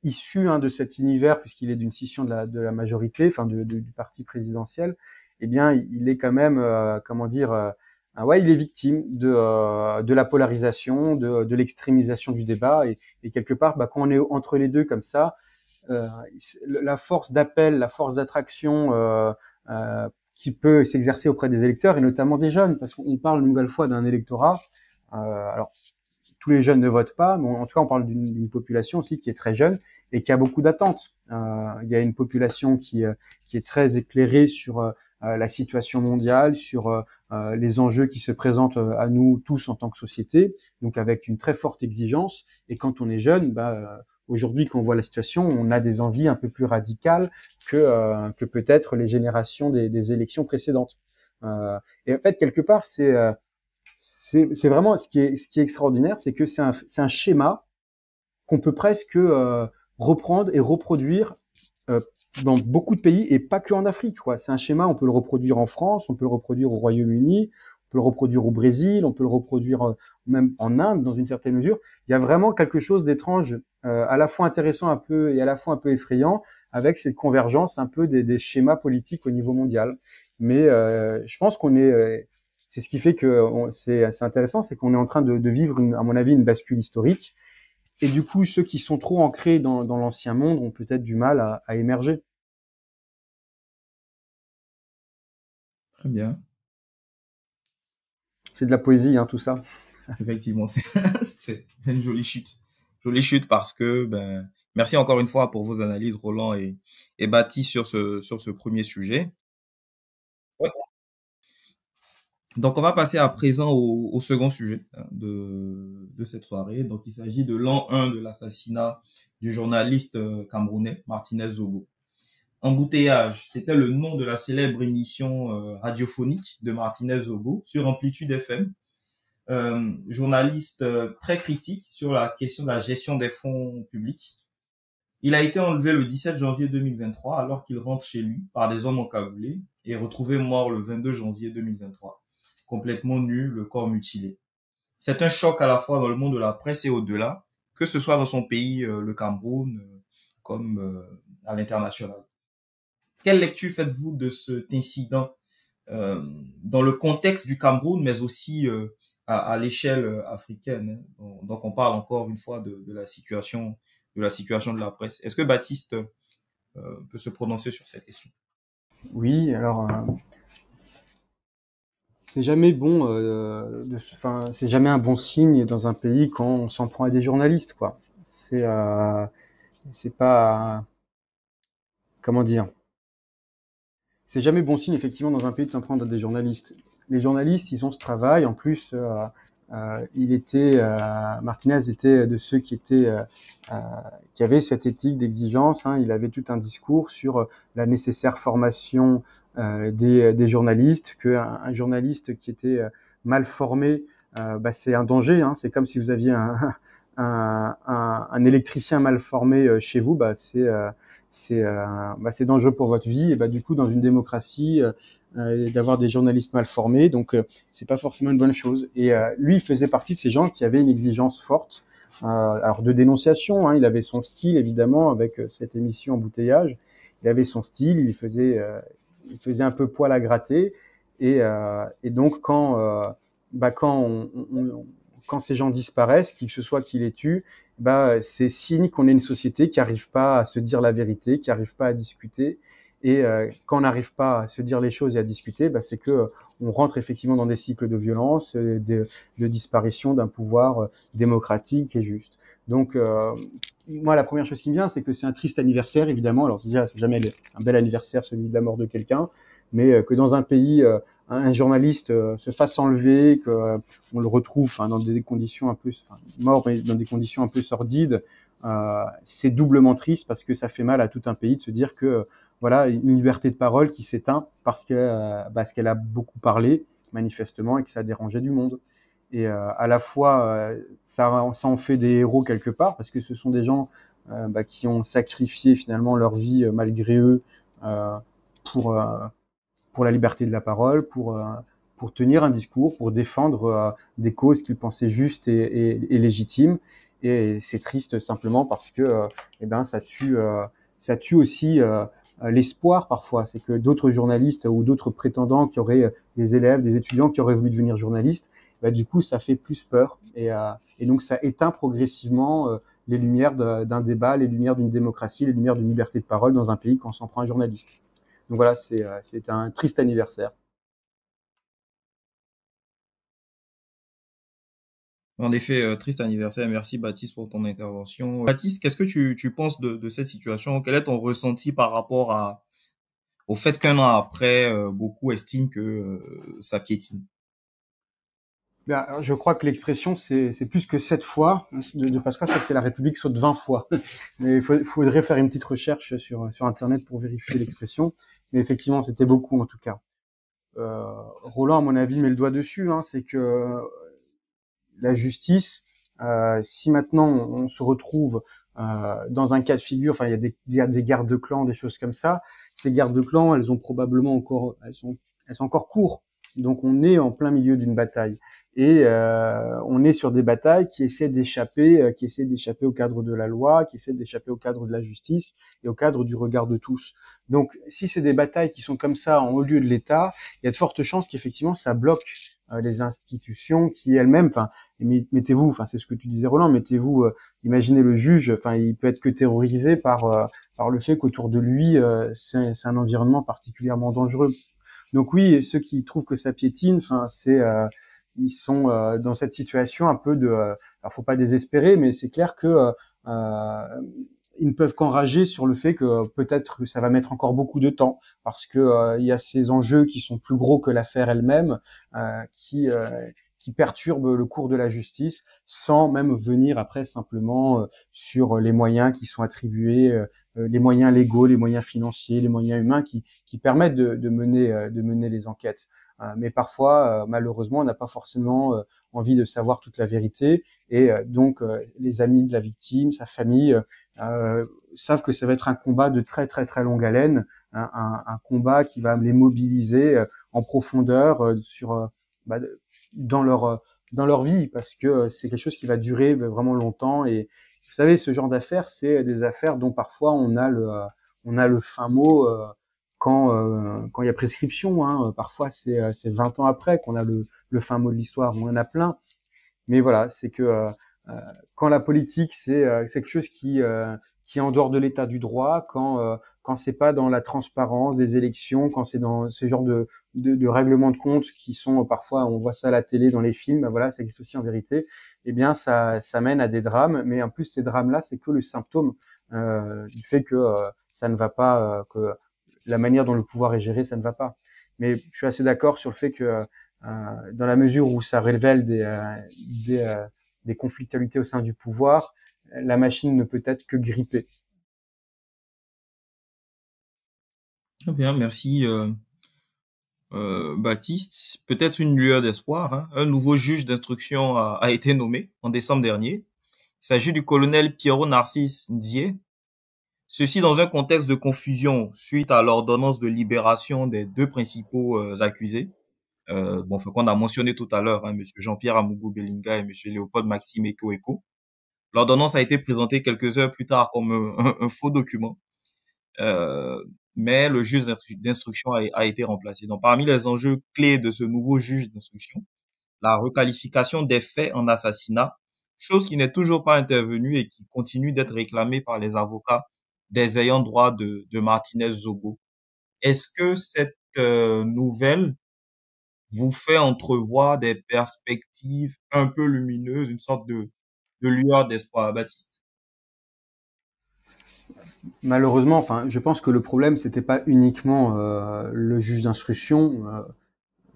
issu de cet univers, puisqu'il est d'une scission de la majorité, enfin du parti présidentiel, eh bien, il est quand même, comment dire, ouais, il est victime de la polarisation, de l'extrémisation du débat, et quelque part, bah, quand on est entre les deux comme ça, la force d'appel, la force d'attraction qui peut s'exercer auprès des électeurs, et notamment des jeunes, parce qu'on parle une nouvelle fois d'un électorat. Alors, tous les jeunes ne votent pas, mais en tout cas, on parle d'une population aussi qui est très jeune et qui a beaucoup d'attentes. Il y a une population qui est très éclairée sur la situation mondiale, sur les enjeux qui se présentent à nous tous en tant que société, donc avec une très forte exigence. Et quand on est jeune, aujourd'hui, quand on voit la situation, on a des envies un peu plus radicales que peut-être les générations des élections précédentes. Et en fait, quelque part, c'est vraiment ce qui est extraordinaire, c'est que c'est un schéma qu'on peut presque reprendre et reproduire euh, dans beaucoup de pays et pas que en Afrique, quoi. C'est un schéma, on peut le reproduire en France, on peut le reproduire au Royaume-Uni, on peut le reproduire au Brésil, on peut le reproduire même en Inde dans une certaine mesure. Il y a vraiment quelque chose d'étrange, à la fois intéressant un peu et à la fois un peu effrayant, avec cette convergence un peu des schémas politiques au niveau mondial. Mais je pense qu'on est c'est ce qui fait que c'est intéressant, c'est qu'on est en train de vivre, à mon avis, une bascule historique. Et du coup, ceux qui sont trop ancrés dans l'ancien monde ont peut-être du mal à émerger. Très bien. C'est de la poésie, hein, tout ça. Effectivement, c'est c'est une jolie chute. Jolie chute parce que, ben, merci encore une fois pour vos analyses, Roland et Baptiste, sur ce premier sujet. Ouais. Donc, on va passer à présent au second sujet, hein, de cette soirée. Donc, il s'agit de l'an 1 de l'assassinat du journaliste camerounais Martinez Zogo. Embouteillage, c'était le nom de la célèbre émission radiophonique de Martinez Zogo sur Amplitude FM. Journaliste très critique sur la question de la gestion des fonds publics. Il a été enlevé le 17 janvier 2023 alors qu'il rentre chez lui par des hommes encagoulés et retrouvé mort le 22 janvier 2023, complètement nu, le corps mutilé. C'est un choc à la fois dans le monde de la presse et au-delà, que ce soit dans son pays, le Cameroun, comme à l'international. Quelle lecture faites-vous de cet incident dans le contexte du Cameroun, mais aussi à l'échelle africaine, hein? Donc, on parle encore une fois de la situation de la presse. Est-ce que Baptiste peut se prononcer sur cette question? Oui, alors c'est jamais bon, enfin c'est jamais un bon signe dans un pays quand on s'en prend à des journalistes, quoi. C'est pas, comment dire, c'est jamais bon signe effectivement dans un pays de s'en prendre à des journalistes. Les journalistes, ils ont ce travail. En plus, Martinez était de ceux euh, qui avaient cette éthique d'exigence, hein. Il avait tout un discours sur la nécessaire formation des journalistes, qu'un journaliste qui était mal formé, c'est un danger, hein. C'est comme si vous aviez un électricien mal formé chez vous, c'est dangereux pour votre vie. Et bah, du coup, dans une démocratie, d'avoir des journalistes mal formés, donc c'est pas forcément une bonne chose. Et lui, il faisait partie de ces gens qui avaient une exigence forte, alors de dénonciation. Hein, il avait son style évidemment avec cette émission Embouteillage. Il avait son style, il faisait un peu poil à gratter. Et donc quand ces gens disparaissent, qui que ce soit qui les tue, bah, c'est signe qu'on est une société qui n'arrive pas à se dire la vérité, qui n'arrive pas à discuter. Et quand on n'arrive pas à se dire les choses et à discuter, bah, c'est que on rentre effectivement dans des cycles de violence, de disparition d'un pouvoir démocratique et juste. Donc, moi, la première chose qui me vient, c'est que c'est un triste anniversaire, évidemment. Alors, déjà, c'est jamais un bel anniversaire, celui de la mort de quelqu'un, mais que dans un pays, un journaliste se fasse enlever, que on le retrouve dans des conditions un peu, mort, mais dans des conditions un peu sordides, c'est doublement triste parce que ça fait mal à tout un pays de se dire que voilà une liberté de parole qui s'éteint parce qu'elle a beaucoup parlé manifestement et que ça a dérangé du monde. Et à la fois ça en fait des héros quelque part parce que ce sont des gens qui ont sacrifié finalement leur vie malgré eux euh, pour euh, pour la liberté de la parole, pour tenir un discours, pour défendre des causes qu'ils pensaient justes et légitimes. Et c'est triste simplement parce que ça tue aussi l'espoir parfois. C'est que d'autres journalistes ou d'autres prétendants qui auraient des élèves, des étudiants qui auraient voulu devenir journalistes, du coup ça fait plus peur. Et donc ça éteint progressivement les lumières d'un débat, les lumières d'une démocratie, les lumières d'une liberté de parole dans un pays quand on s'en prend un journaliste. Donc voilà, c'est un triste anniversaire. En effet, triste anniversaire. Merci Baptiste pour ton intervention. Baptiste, qu'est-ce que tu penses de cette situation? Quel est ton ressenti par rapport au fait qu'un an après, beaucoup estiment que ça piétine? Alors, je crois que l'expression, c'est plus que 7 fois de Pascal, je crois que c'est la République saute 20 fois. Mais faudrait faire une petite recherche sur Internet pour vérifier l'expression. Mais effectivement, c'était beaucoup en tout cas. Roland, à mon avis, met le doigt dessus. Hein, c'est que la justice, si maintenant on se retrouve dans un cas de figure, enfin il y a des guerres de clans, des choses comme ça, ces guerres de clans, elles ont probablement encore, elles sont encore courtes. Donc on est en plein milieu d'une bataille et on est sur des batailles qui essaient d'échapper au cadre de la loi, qui essaient d'échapper au cadre de la justice et au cadre du regard de tous. Donc si c'est des batailles qui sont comme ça en haut lieu de l'État, il y a de fortes chances qu'effectivement ça bloque les institutions qui elles-mêmes, enfin, mettez-vous, enfin c'est ce que tu disais Roland, mettez-vous, imaginez le juge, enfin il peut être que terrorisé par le fait qu'autour de lui c'est un environnement particulièrement dangereux. Donc oui, ceux qui trouvent que ça piétine, enfin ils sont dans cette situation un peu de, alors faut pas désespérer, mais c'est clair que ils ne peuvent qu'enrager sur le fait que peut-être que ça va mettre encore beaucoup de temps parce que il y a ces enjeux qui sont plus gros que l'affaire elle-même, euh, qui euh, qui perturbent le cours de la justice, sans même venir après simplement sur les moyens qui sont attribués, les moyens légaux, les moyens financiers, les moyens humains qui permettent de mener les enquêtes. Mais parfois, malheureusement, on n'a pas forcément envie de savoir toute la vérité, et donc les amis de la victime, sa famille, savent que ça va être un combat de très très très longue haleine, un combat qui va les mobiliser en profondeur bah, dans leur vie, parce que c'est quelque chose qui va durer vraiment longtemps. Et vous savez, ce genre d'affaires, c'est des affaires dont parfois on a le fin mot quand il y a prescription. Hein. Parfois, c'est 20 ans après qu'on a le fin mot de l'histoire. On en a plein. Mais voilà, c'est que quand la politique, c'est quelque chose qui est en dehors de l'état du droit, quand c'est pas dans la transparence des élections, quand c'est dans ce genre de règlements de compte qui sont parfois, on voit ça à la télé, dans les films, ben voilà, ça existe aussi en vérité, eh bien ça mène à des drames, mais en plus ces drames-là, c'est que le symptôme du fait que ça ne va pas, que la manière dont le pouvoir est géré, ça ne va pas. Mais je suis assez d'accord sur le fait que dans la mesure où ça révèle des conflictualités au sein du pouvoir, la machine ne peut être que grippée. Très bien, merci Baptiste. Peut-être une lueur d'espoir, hein. Un nouveau juge d'instruction a été nommé en décembre dernier. Il s'agit du colonel Pierrot Narcisse Ndié. Ceci dans un contexte de confusion suite à l'ordonnance de libération des deux principaux accusés, qu'on a mentionné tout à l'heure, hein, Monsieur Jean-Pierre Amougou Belinga et Monsieur Léopold Maxime Eko. L'ordonnance a été présentée quelques heures plus tard comme un faux document, euh, mais le juge d'instruction a été remplacé. Donc, parmi les enjeux clés de ce nouveau juge d'instruction, la requalification des faits en assassinat, chose qui n'est toujours pas intervenue et qui continue d'être réclamée par les avocats des ayants droit de Martinez Zogo. Est-ce que cette nouvelle vous fait entrevoir des perspectives un peu lumineuses, une sorte de lueur d'espoir, Baptiste? Malheureusement, enfin, je pense que le problème, c'était pas uniquement le juge d'instruction.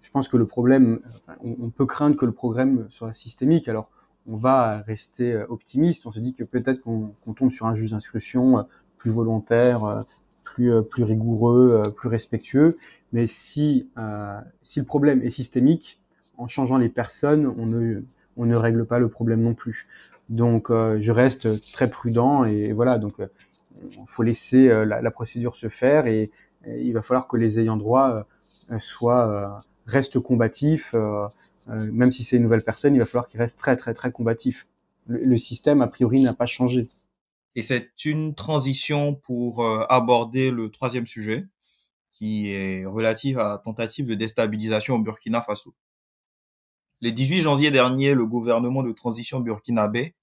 Je pense que le problème, on peut craindre que le problème soit systémique. Alors, on va rester optimiste. On se dit que peut-être qu'on tombe sur un juge d'instruction plus volontaire, plus rigoureux, plus respectueux. Mais si le problème est systémique, en changeant les personnes, on ne règle pas le problème non plus. Donc, je reste très prudent et voilà. Donc, il faut laisser la procédure se faire et il va falloir que les ayants droit restent combatifs. Même si c'est une nouvelle personne, il va falloir qu'il reste très très très combatif. Le système a priori n'a pas changé. Et c'est une transition pour aborder le troisième sujet, qui est relatif à la tentative de déstabilisation au Burkina Faso. Le 18 janvier dernier, le gouvernement de transition burkinabé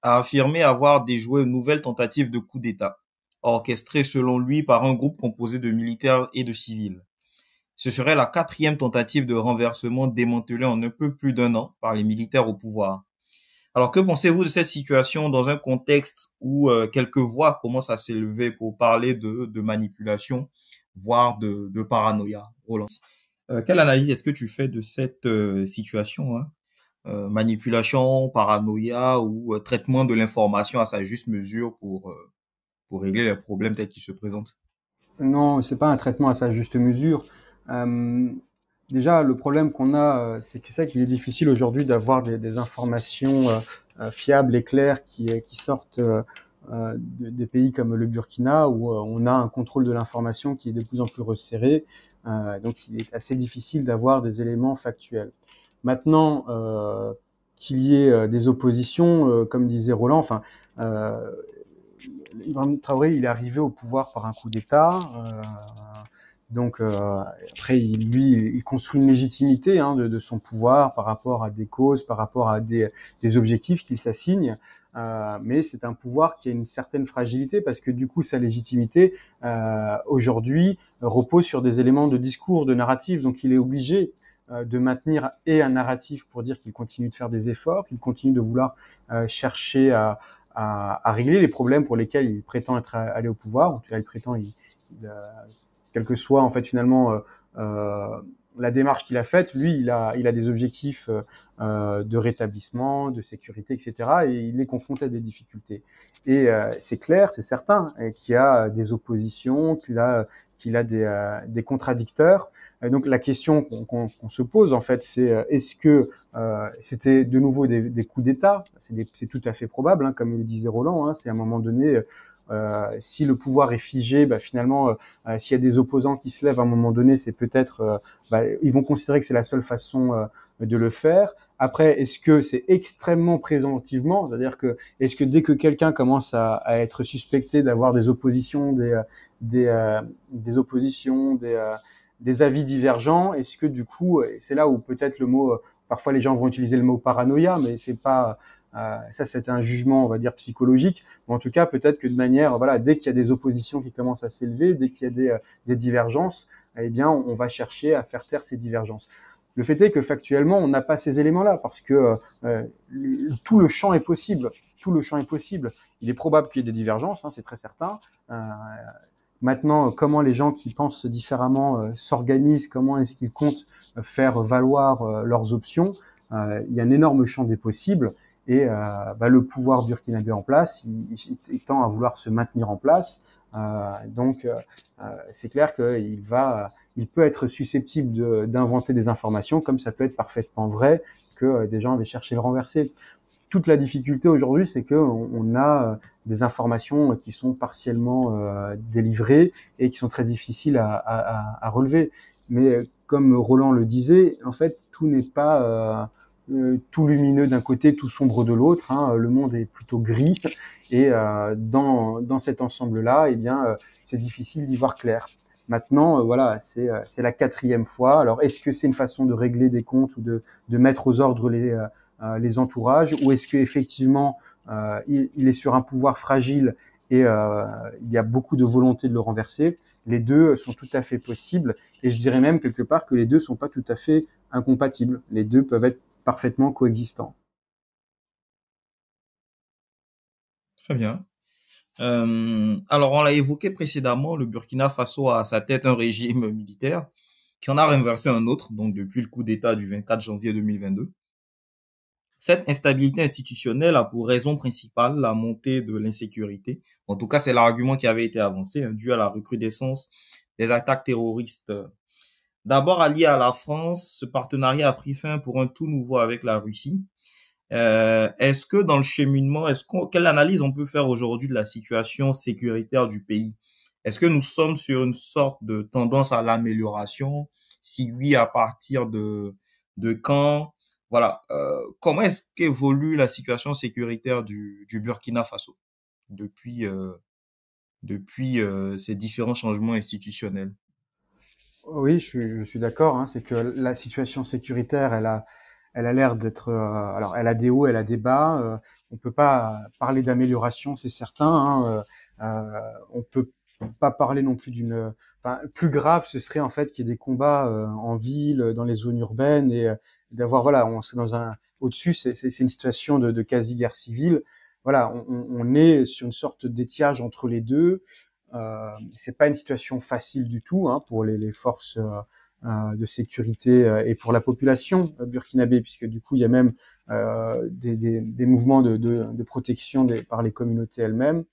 a affirmé avoir déjoué une nouvelle tentative de coup d'État, orchestrée selon lui par un groupe composé de militaires et de civils. Ce serait la quatrième tentative de renversement démantelée en un peu plus d'un an par les militaires au pouvoir. Alors, que pensez-vous de cette situation dans un contexte où quelques voix commencent à s'élever pour parler de manipulation, voire de paranoïa, Roland? Quelle analyse est-ce que tu fais de cette situation, hein? Manipulation, paranoïa ou traitement de l'information à sa juste mesure pour régler les problèmes tels qu'ils se présentent? Non, c'est pas un traitement à sa juste mesure. Euh, Déjà, le problème qu'on a, c'est qu'il est difficile aujourd'hui d'avoir des informations fiables et claires qui sortent des pays comme le Burkina, où on a un contrôle de l'information qui est de plus en plus resserré. Donc, il est assez difficile d'avoir des éléments factuels. Maintenant, qu'il y ait des oppositions, comme disait Roland, enfin, Ibrahim Traoré, il est arrivé au pouvoir par un coup d'État. Donc après, il construit une légitimité de son pouvoir par rapport à des causes, par rapport à des objectifs qu'il s'assigne. Mais c'est un pouvoir qui a une certaine fragilité parce que du coup, sa légitimité aujourd'hui repose sur des éléments de discours, de narratif. Donc il est obligé de maintenir un narratif pour dire qu'il continue de faire des efforts, qu'il continue de vouloir chercher à régler les problèmes pour lesquels il prétend être allé au pouvoir. En tout cas, il prétend, quelle que soit en fait finalement la démarche qu'il a faite, lui, il a des objectifs de rétablissement, de sécurité, etc. Et il est confronté à des difficultés. Et c'est clair, c'est certain qu'il y a des oppositions, qu'il a des contradicteurs. Et donc la question qu'on se pose en fait, c'est est-ce que c'était de nouveau des coups d'État? C'est tout à fait probable, hein, comme le disait Roland. Hein, c'est à un moment donné. Si le pouvoir est figé, finalement, s'il y a des opposants qui se lèvent à un moment donné, c'est peut-être, ils vont considérer que c'est la seule façon de le faire. Après, est-ce que c'est extrêmement présomptivement, c'est-à-dire que est-ce que dès que quelqu'un commence à être suspecté d'avoir des oppositions, des oppositions, des avis divergents, est-ce que du coup, c'est là où peut-être le mot, parfois les gens vont utiliser le mot paranoïa, mais c'est pas ça, c'est un jugement, on va dire, psychologique. Mais en tout cas, peut-être que de manière, voilà, dès qu'il y a des oppositions qui commencent à s'élever, dès qu'il y a des divergences, eh bien, on va chercher à faire taire ces divergences. Le fait est que factuellement, on n'a pas ces éléments-là parce que tout le champ est possible. Tout le champ est possible. Il est probable qu'il y ait des divergences, hein, c'est très certain. Maintenant, comment les gens qui pensent différemment s'organisent, comment est-ce qu'ils comptent faire valoir leurs options, il y a un énorme champ des possibles. Et le pouvoir burkinabé en place, il tend à vouloir se maintenir en place. Donc, c'est clair il peut être susceptible d'inventer des informations, comme ça peut être parfaitement vrai que des gens avaient cherché à le renverser. toute la difficulté aujourd'hui, c'est que on a des informations qui sont partiellement délivrées et qui sont très difficiles à relever. Mais comme Roland le disait, en fait, tout n'est pas tout lumineux d'un côté, tout sombre de l'autre. Hein. Le monde est plutôt gris et dans cet ensemble-là, eh bien, c'est difficile d'y voir clair. Maintenant, voilà, c'est la 4e fois. Alors, est-ce que c'est une façon de régler des comptes ou de mettre aux ordres les entourages, ou est-ce que effectivement il est sur un pouvoir fragile et il y a beaucoup de volonté de le renverser? Les deux sont tout à fait possibles, et je dirais même quelque part que les deux sont pas tout à fait incompatibles. Les deux peuvent être parfaitement coexistants. Très bien. Alors, on l'a évoqué précédemment, le Burkina Faso a à sa tête un régime militaire qui en a renversé un autre, donc depuis le coup d'État du 24 janvier 2022. Cette instabilité institutionnelle a pour raison principale la montée de l'insécurité. En tout cas, c'est l'argument qui avait été avancé, hein, dû à la recrudescence des attaques terroristes. D'abord allié à la France, ce partenariat a pris fin pour un tout nouveau avec la Russie. Est-ce que dans le cheminement, quelle analyse on peut faire aujourd'hui de la situation sécuritaire du pays? Est-ce que nous sommes sur une sorte de tendance à l'amélioration? Si oui, à partir de quand? Voilà. Comment est-ce qu'évolue la situation sécuritaire du Burkina Faso depuis ces différents changements institutionnels? Oui, je suis d'accord. Hein, c'est que la situation sécuritaire, elle a l'air d'être. Alors, elle a des hauts, elle a des bas. On peut pas parler d'amélioration, c'est certain. Hein, on peut pas parler non plus d'une. Enfin, plus grave, ce serait en fait qu'il y ait des combats en ville, dans les zones urbaines, et d'avoir, voilà, on c'est dans un. Au-dessus, c'est une situation de quasi-guerre civile. Voilà, on est sur une sorte d'étiage entre les deux. C'est pas une situation facile du tout, hein, pour les forces de sécurité et pour la population burkinabé, puisque du coup il y a même des mouvements de protection par les communautés elles-mêmes.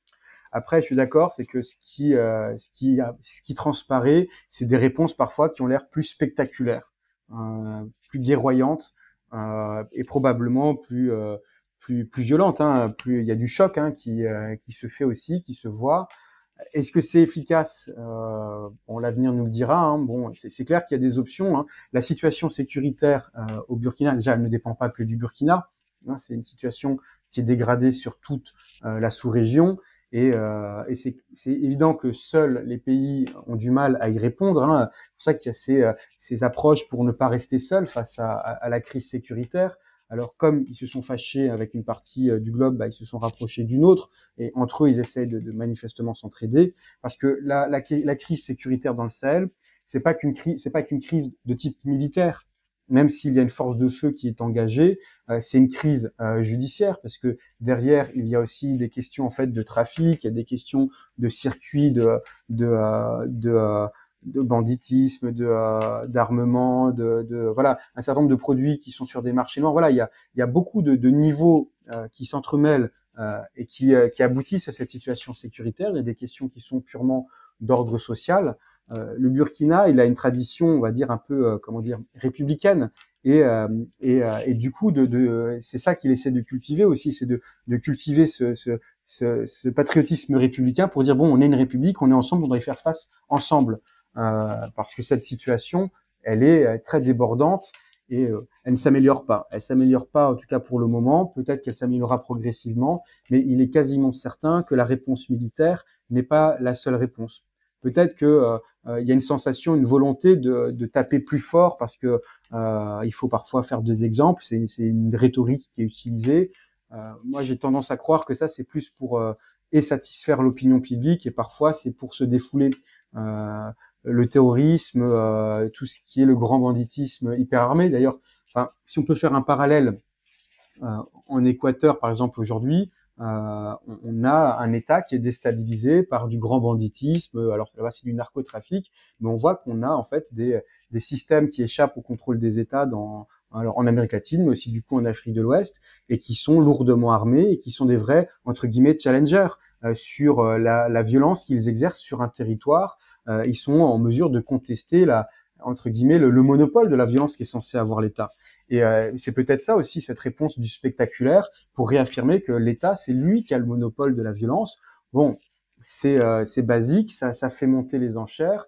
Après, je suis d'accord, c'est que ce qui transparaît, c'est des réponses parfois qui ont l'air plus spectaculaires, plus guerroyantes, et probablement plus violentes. Hein, plus il y a du choc, hein, qui se fait aussi, qui se voit. Est-ce que c'est efficace? Bon, l'avenir nous le dira. Hein. Bon, c'est clair qu'il y a des options. Hein. La situation sécuritaire au Burkina, déjà, elle ne dépend pas que du Burkina. Hein. C'est une situation qui est dégradée sur toute la sous-région. Et c'est évident que seuls les pays ont du mal à y répondre. Hein. C'est pour ça qu'il y a ces approches pour ne pas rester seuls face à la crise sécuritaire. Alors, comme ils se sont fâchés avec une partie du globe, bah, ils se sont rapprochés d'une autre, et entre eux, ils essayent de manifestement s'entraider, parce que la crise sécuritaire dans le Sahel, c'est pas qu'une crise de type militaire. Même s'il y a une force de feu qui est engagée, c'est une crise judiciaire, parce que derrière, il y a aussi des questions en fait de trafic, il y a des questions de circuits de, de, de banditisme, d'armement, voilà, un certain nombre de produits qui sont sur des marchés noirs. Voilà, il y a beaucoup de niveaux qui s'entremêlent et qui aboutissent à cette situation sécuritaire. Il y a des questions qui sont purement d'ordre social. Le Burkina, il a une tradition, on va dire un peu, comment dire, républicaine, et du coup, c'est ça qu'il essaie de cultiver aussi, c'est de cultiver ce patriotisme républicain pour dire bon, on est une république, on est ensemble, on doit y faire face ensemble. Parce que cette situation, elle est très débordante et elle ne s'améliore pas. Elle s'améliore pas, en tout cas pour le moment. Peut-être qu'elle s'améliorera progressivement, mais il est quasiment certain que la réponse militaire n'est pas la seule réponse. Peut-être que il y a une sensation, une volonté de taper plus fort parce que il faut parfois faire des exemples. C'est une rhétorique qui est utilisée. Moi, j'ai tendance à croire que ça, c'est plus pour et satisfaire l'opinion publique, et parfois c'est pour se défouler. Le terrorisme, tout ce qui est le grand banditisme hyper armé. D'ailleurs, enfin, si on peut faire un parallèle en Équateur, par exemple, aujourd'hui, on a un État qui est déstabilisé par du grand banditisme. Alors là, c'est du narcotrafic, mais on voit qu'on a en fait des systèmes qui échappent au contrôle des États alors en Amérique latine, mais aussi du coup en Afrique de l'Ouest, et qui sont lourdement armés et qui sont des vrais entre guillemets challengers sur la violence qu'ils exercent sur un territoire. Ils sont en mesure de contester entre guillemets le monopole de la violence qui est censé avoir l'État. Et c'est peut-être ça aussi, cette réponse du spectaculaire, pour réaffirmer que l'État, c'est lui qui a le monopole de la violence. Bon, c'est basique, ça fait monter les enchères.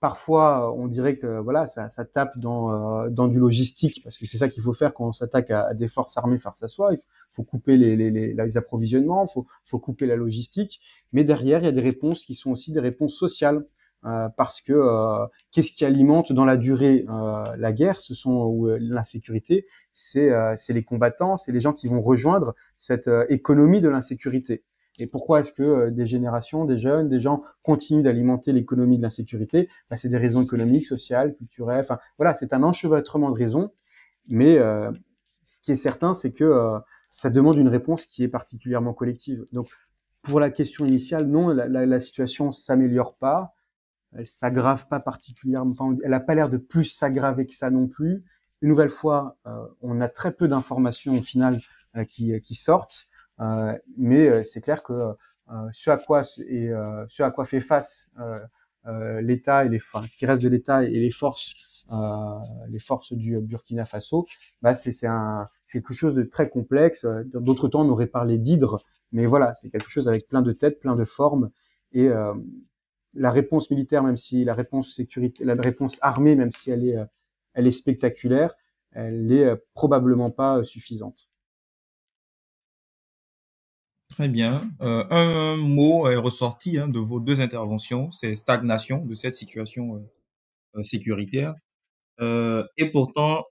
Parfois, on dirait que voilà, ça tape dans du logistique, parce que c'est ça qu'il faut faire quand on s'attaque à des forces armées face à soi. Il faut couper les approvisionnements, faut couper la logistique. Mais derrière, il y a des réponses qui sont aussi des réponses sociales. Parce que qu'est-ce qui alimente dans la durée la guerre, ce sont ou l'insécurité, c'est les combattants, c'est les gens qui vont rejoindre cette économie de l'insécurité. Et pourquoi est-ce que des générations, des jeunes, des gens continuent d'alimenter l'économie de l'insécurité? C'est des raisons économiques, sociales, culturelles. Enfin voilà, c'est un enchevêtrement de raisons. Mais ce qui est certain, c'est que ça demande une réponse qui est particulièrement collective. Donc pour la question initiale, non, la situation s'améliore pas. Elle s'aggrave pas particulièrement, enfin, elle a pas l'air de plus s'aggraver que ça non plus. Une nouvelle fois, on a très peu d'informations au final qui sortent, mais c'est clair que ce à quoi fait face l'État et ce qui reste de l'État et les forces du Burkina Faso, c'est quelque chose de très complexe. D'autres temps, on aurait parlé d'hydre, mais voilà, c'est quelque chose avec plein de têtes, plein de formes et la réponse militaire, même si la réponse sécurité, la réponse armée, même si elle est spectaculaire, elle est probablement pas suffisante. Très bien. Un mot est ressorti de vos deux interventions, c'est stagnation de cette situation sécuritaire. Et pourtant,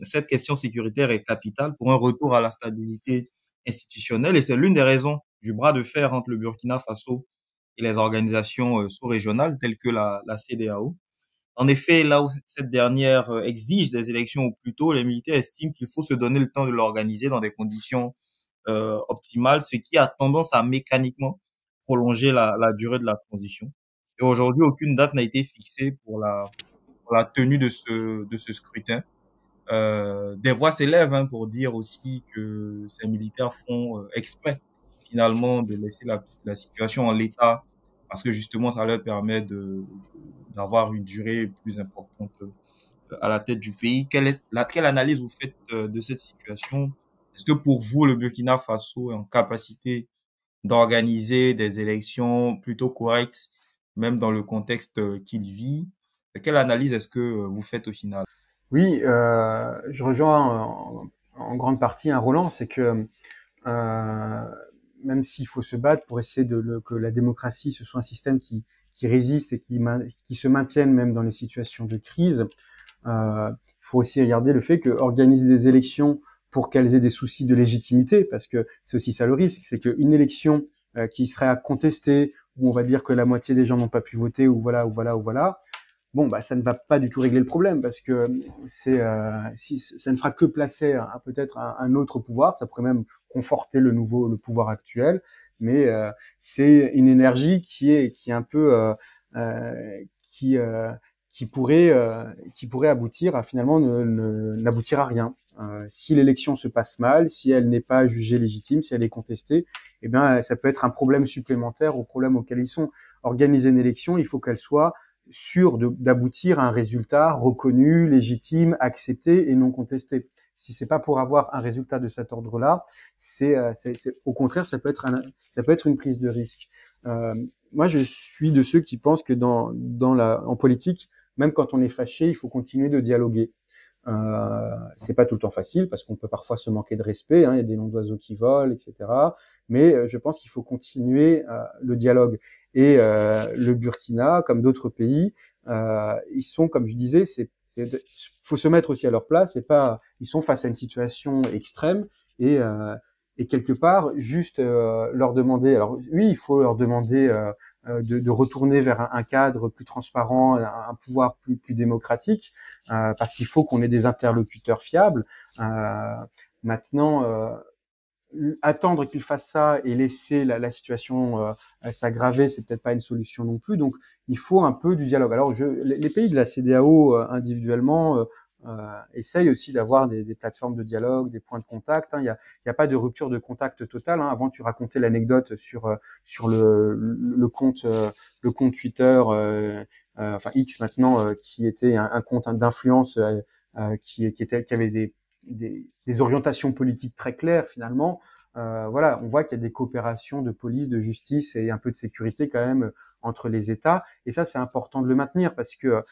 cette question sécuritaire est capitale pour un retour à la stabilité institutionnelle et c'est l'une des raisons du bras de fer entre le Burkina Faso et les organisations sous-régionales telles que la CEDEAO. En effet, là où cette dernière exige des élections au plus tôt, les militaires estiment qu'il faut se donner le temps de l'organiser dans des conditions optimales, ce qui a tendance à mécaniquement prolonger la durée de la transition. Et aujourd'hui, aucune date n'a été fixée pour la tenue de ce scrutin. Des voix s'élèvent pour dire aussi que ces militaires font exprès finalement de laisser la situation en l'état parce que justement ça leur permet d'avoir une durée plus importante à la tête du pays. Quelle analyse vous faites de cette situation? Est-ce que pour vous, le Burkina Faso est en capacité d'organiser des élections plutôt correctes, même dans le contexte qu'il vit? Quelle analyse est-ce que vous faites au final? Oui, je rejoins en grande partie un Roland, c'est que euh, même s'il faut se battre pour essayer que la démocratie ce soit un système qui résiste et qui se maintienne même dans les situations de crise, il faut aussi regarder le fait que organiser des élections pour qu'elles aient des soucis de légitimité, parce que c'est aussi ça le risque, c'est qu'une élection qui serait à contester, où on va dire que la moitié des gens n'ont pas pu voter, ou voilà, bon, ça ne va pas du tout régler le problème, parce que si ça ne fera que placer peut-être un autre pouvoir, ça pourrait même conforter le pouvoir actuel, mais c'est une énergie qui est un peu qui qui pourrait aboutir à finalement n'aboutir à rien. Si l'élection se passe mal, si elle n'est pas jugée légitime, si elle est contestée, eh bien, ça peut être un problème supplémentaire au problème auquel ils sont. Organiser une élection, il faut qu'elle soit sûre d'aboutir à un résultat reconnu, légitime, accepté et non contesté. Si c'est pas pour avoir un résultat de cet ordre-là, au contraire, ça peut être une prise de risque. Moi, je suis de ceux qui pensent que en politique, même quand on est fâché, il faut continuer de dialoguer. C'est pas tout le temps facile parce qu'on peut parfois se manquer de respect. Il y a des noms d'oiseaux qui volent, etc. Mais je pense qu'il faut continuer le dialogue. Et le Burkina, comme d'autres pays, ils sont, comme je disais, faut se mettre aussi à leur place. Ils sont face à une situation extrême et quelque part juste leur demander. Alors oui, il faut leur demander de retourner vers un cadre plus transparent, un pouvoir plus démocratique, parce qu'il faut qu'on ait des interlocuteurs fiables. Maintenant, attendre qu'ils fassent ça et laisser la situation s'aggraver, c'est peut-être pas une solution non plus. Donc, il faut un peu du dialogue. Alors, les pays de la CEDEAO individuellement essaye aussi d'avoir des plateformes de dialogue, des points de contact. Il y a pas de rupture de contact totale. Avant, tu racontais l'anecdote sur le compte Twitter, enfin X maintenant, qui était un compte d'influence qui avait des orientations politiques très claires finalement. Voilà, on voit qu'il y a des coopérations de police, de justice et un peu de sécurité quand même entre les États. Et ça, c'est important de le maintenir parce que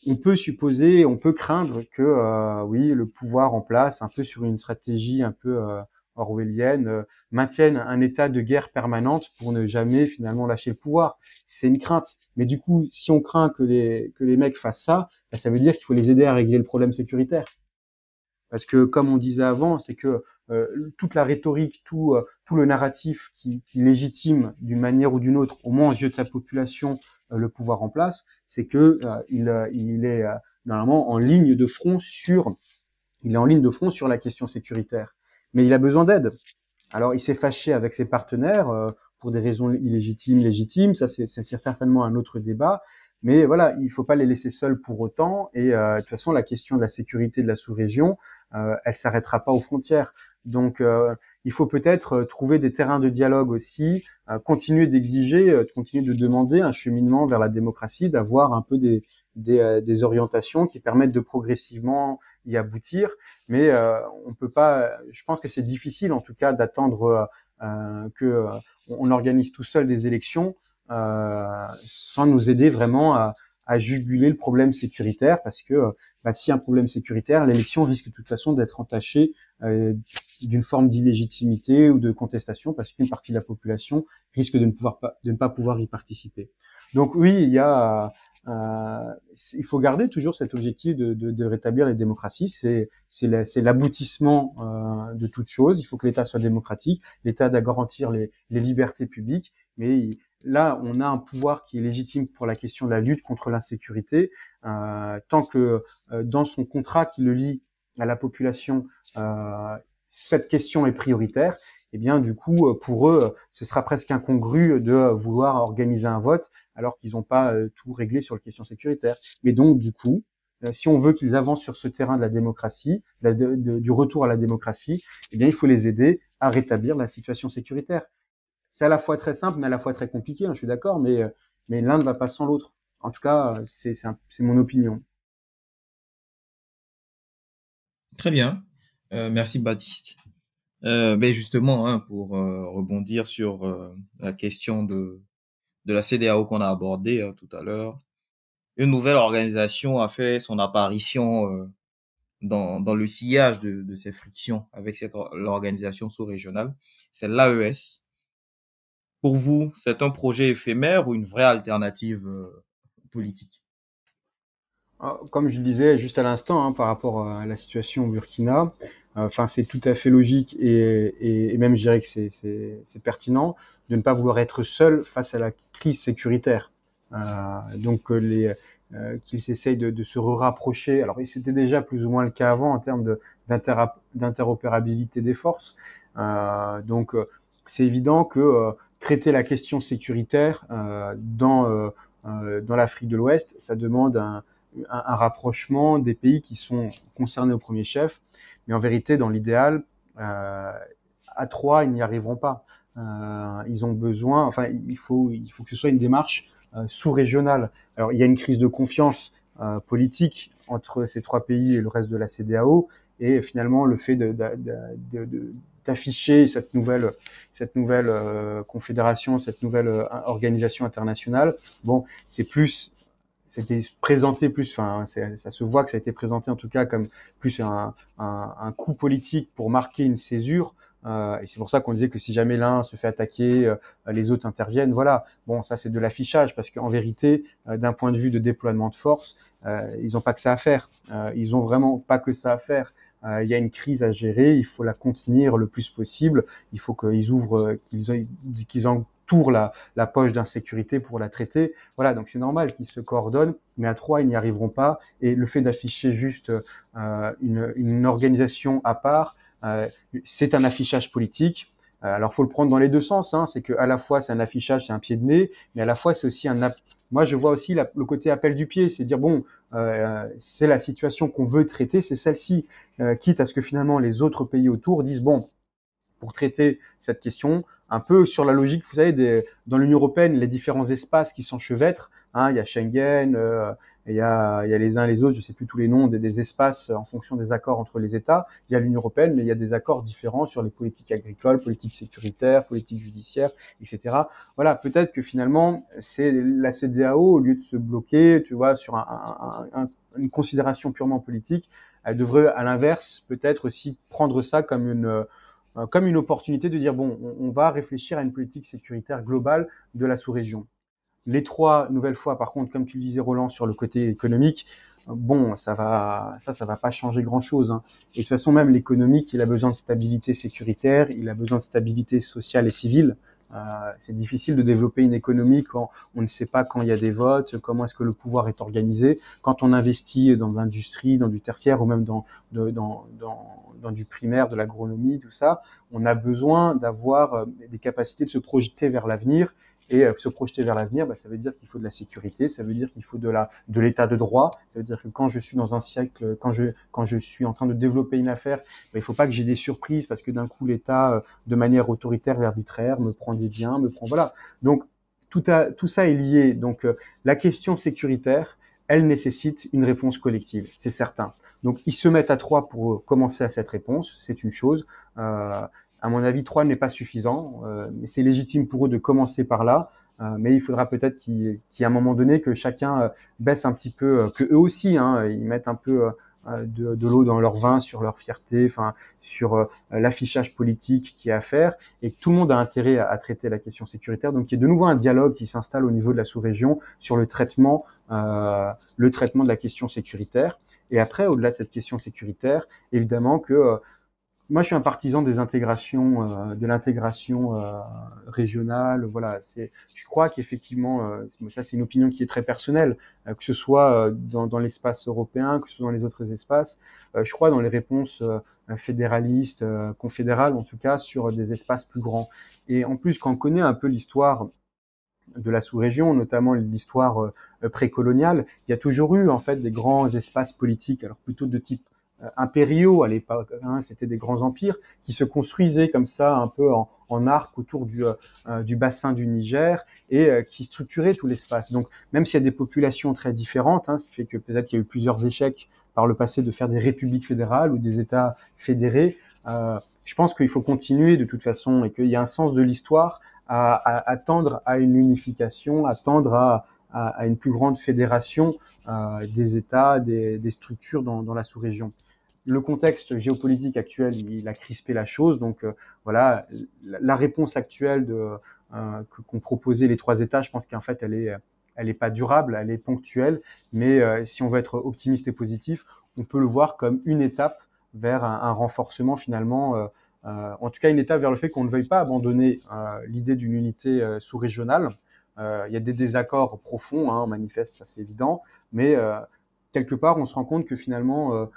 on peut supposer, on peut craindre que oui, le pouvoir en place, un peu sur une stratégie un peu orwellienne, maintienne un état de guerre permanente pour ne jamais finalement lâcher le pouvoir. C'est une crainte. Mais du coup, si on craint que les mecs fassent ça, ben, ça veut dire qu'il faut les aider à régler le problème sécuritaire. Parce que, comme on disait avant, c'est que toute la rhétorique, tout le narratif qui légitime d'une manière ou d'une autre, au moins aux yeux de sa population, le pouvoir en place, c'est que il est normalement en ligne de front il est en ligne de front sur la question sécuritaire. Mais il a besoin d'aide. Alors, il s'est fâché avec ses partenaires pour des raisons illégitimes, légitimes. Ça, c'est certainement un autre débat. Mais voilà, il faut pas les laisser seuls pour autant. Et de toute façon, la question de la sécurité de la sous-région, elle s'arrêtera pas aux frontières. Donc, il faut peut-être trouver des terrains de dialogue aussi, continuer d'exiger, continuer de demander un cheminement vers la démocratie, d'avoir un peu des orientations qui permettent de progressivement y aboutir. Mais on peut pas. Je pense que c'est difficile, en tout cas, d'attendre que on organise tout seul des élections sans nous aider vraiment à juguler le problème sécuritaire, parce que s'il y a un problème sécuritaire, l'élection risque de toute façon d'être entachée d'une forme d'illégitimité ou de contestation, parce qu'une partie de la population risque de ne pas pouvoir y participer. Donc oui, il faut garder toujours cet objectif de rétablir les démocraties. C'est l'aboutissement de toute chose. Il faut que l'État soit démocratique. L'État doit garantir les libertés publiques, mais là, on a un pouvoir qui est légitime pour la question de la lutte contre l'insécurité. Tant que dans son contrat qui le lie à la population, cette question est prioritaire, eh bien, du coup, pour eux, ce sera presque incongru de vouloir organiser un vote alors qu'ils n'ont pas tout réglé sur la question sécuritaire. Mais donc, du coup, si on veut qu'ils avancent sur ce terrain de la démocratie, du retour à la démocratie, eh bien, il faut les aider à rétablir la situation sécuritaire. C'est à la fois très simple, mais à la fois très compliqué, je suis d'accord, mais l'un ne va pas sans l'autre. En tout cas, c'est mon opinion. Très bien. Merci Baptiste. Ben justement, hein, pour rebondir sur la question de la CEDEAO qu'on a abordée tout à l'heure, une nouvelle organisation a fait son apparition dans le sillage de ces frictions avec l'organisation sous-régionale. C'est l'AES. Pour vous, c'est un projet éphémère ou une vraie alternative politique? Comme je le disais juste à l'instant, par rapport à la situation au Burkina, enfin c'est tout à fait logique et même je dirais que c'est pertinent de ne pas vouloir être seul face à la crise sécuritaire. Donc qu'ils essayent de se rapprocher. Alors c'était déjà plus ou moins le cas avant en termes d'interopérabilité des forces. Donc c'est évident que traiter la question sécuritaire dans l'Afrique de l'Ouest, ça demande un rapprochement des pays qui sont concernés au premier chef. Mais en vérité, dans l'idéal, à trois, ils n'y arriveront pas. Ils ont besoin, enfin, il faut que ce soit une démarche sous-régionale. Alors, il y a une crise de confiance politique entre ces trois pays et le reste de la CEDEAO, et finalement, le fait d'afficher cette nouvelle confédération, cette nouvelle organisation internationale, bon, c'était présenté plus, enfin, ça se voit que ça a été présenté en tout cas comme plus un coup politique pour marquer une césure. Et c'est pour ça qu'on disait que si jamais l'un se fait attaquer, les autres interviennent. Voilà. Bon, ça c'est de l'affichage parce qu'en vérité, d'un point de vue de déploiement de force, ils n'ont pas que ça à faire. Ils ont vraiment pas que ça à faire. Il y a une crise à gérer, il faut la contenir le plus possible. Il faut qu'ils ouvrent, qu'ils entourent la poche d'insécurité pour la traiter. Voilà, donc c'est normal qu'ils se coordonnent, mais à trois, ils n'y arriveront pas. Et le fait d'afficher juste une organisation à part, c'est un affichage politique. Alors, faut le prendre dans les deux sens, hein. C'est que à la fois c'est un affichage, c'est un pied de nez, mais à la fois c'est aussi moi je vois aussi le côté appel du pied, c'est dire bon, c'est la situation qu'on veut traiter, c'est celle-ci, quitte à ce que finalement les autres pays autour disent bon, pour traiter cette question, un peu sur la logique, vous savez, dans l'Union européenne, les différents espaces qui s'enchevêtrent. Hein, il y a Schengen, il y a les uns les autres, je ne sais plus tous les noms, des espaces en fonction des accords entre les États. Il y a l'Union européenne, mais il y a des accords différents sur les politiques agricoles, politiques sécuritaires, politiques judiciaires, etc. Voilà, peut-être que finalement, c'est la CEDEAO, au lieu de se bloquer, tu vois, sur une considération purement politique, elle devrait, à l'inverse, peut-être aussi prendre ça comme une opportunité de dire bon, on va réfléchir à une politique sécuritaire globale de la sous-région. Les trois nouvelles fois, par contre, comme tu le disais Roland, sur le côté économique, bon, ça va pas changer grand-chose. Hein. Et de toute façon, même l'économique, il a besoin de stabilité sécuritaire, il a besoin de stabilité sociale et civile. C'est difficile de développer une économie quand on ne sait pas quand il y a des votes, comment est-ce que le pouvoir est organisé. Quand on investit dans l'industrie, dans du tertiaire ou même dans du primaire, de l'agronomie, tout ça, on a besoin d'avoir des capacités de se projeter vers l'avenir. Et se projeter vers l'avenir, ça veut dire qu'il faut de la sécurité, ça veut dire qu'il faut de l'état de droit, ça veut dire que quand je suis dans un siècle, quand je suis en train de développer une affaire, il faut pas que j'ai des surprises parce que d'un coup l'État, de manière autoritaire et arbitraire, me prend des biens, voilà. Donc tout ça est lié. Donc la question sécuritaire, elle nécessite une réponse collective, c'est certain. Donc ils se mettent à trois pour commencer à cette réponse, c'est une chose. À mon avis, 3 n'est pas suffisant, mais c'est légitime pour eux de commencer par là. Mais il faudra peut-être qu'il y ait un moment donné que chacun baisse un petit peu, que eux aussi, hein, ils mettent un peu de l'eau dans leur vin sur leur fierté, enfin sur l'affichage politique qu'il y a à faire, et que tout le monde a intérêt à traiter la question sécuritaire. Donc il y a de nouveau un dialogue qui s'installe au niveau de la sous-région sur le traitement de la question sécuritaire. Et après, au-delà de cette question sécuritaire, évidemment que moi, je suis un partisan des intégrations, de l'intégration régionale. Voilà, je crois qu'effectivement, ça c'est une opinion qui est très personnelle, que ce soit dans l'espace européen, que ce soit dans les autres espaces. Je crois dans les réponses fédéralistes, confédérales en tout cas, sur des espaces plus grands. Et en plus, quand on connaît un peu l'histoire de la sous-région, notamment l'histoire précoloniale, il y a toujours eu en fait des grands espaces politiques, alors plutôt de type impériaux à l'époque, hein, c'était des grands empires qui se construisaient comme ça un peu en arc autour du bassin du Niger et qui structuraient tout l'espace. Donc même s'il y a des populations très différentes, hein, ce qui fait que peut-être qu'il y a eu plusieurs échecs par le passé de faire des républiques fédérales ou des États fédérés, je pense qu'il faut continuer de toute façon et qu'il y a un sens de l'histoire à tendre à une unification, à tendre à une plus grande fédération des États, des structures dans la sous-région. Le contexte géopolitique actuel, il a crispé la chose, donc voilà, la réponse actuelle qu'ont proposé les trois États, je pense qu'en fait, elle est pas durable, elle est ponctuelle, mais si on veut être optimiste et positif, on peut le voir comme une étape vers un renforcement finalement, en tout cas une étape vers le fait qu'on ne veuille pas abandonner l'idée d'une unité sous-régionale. Il y a des désaccords profonds, hein, on manifeste, ça c'est évident, mais quelque part on se rend compte que finalement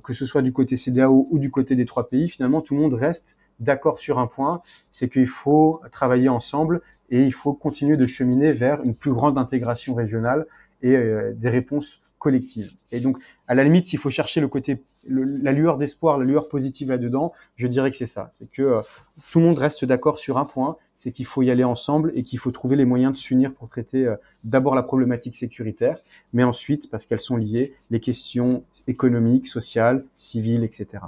que ce soit du côté CEDEAO ou du côté des trois pays, finalement, tout le monde reste d'accord sur un point, c'est qu'il faut travailler ensemble et il faut continuer de cheminer vers une plus grande intégration régionale et des réponses collectives. Et donc, à la limite, s'il faut chercher la lueur d'espoir, la lueur positive là-dedans, je dirais que c'est ça. C'est que tout le monde reste d'accord sur un point, c'est qu'il faut y aller ensemble et qu'il faut trouver les moyens de s'unir pour traiter d'abord la problématique sécuritaire, mais ensuite, parce qu'elles sont liées, les questions économiques, sociales, civiles, etc.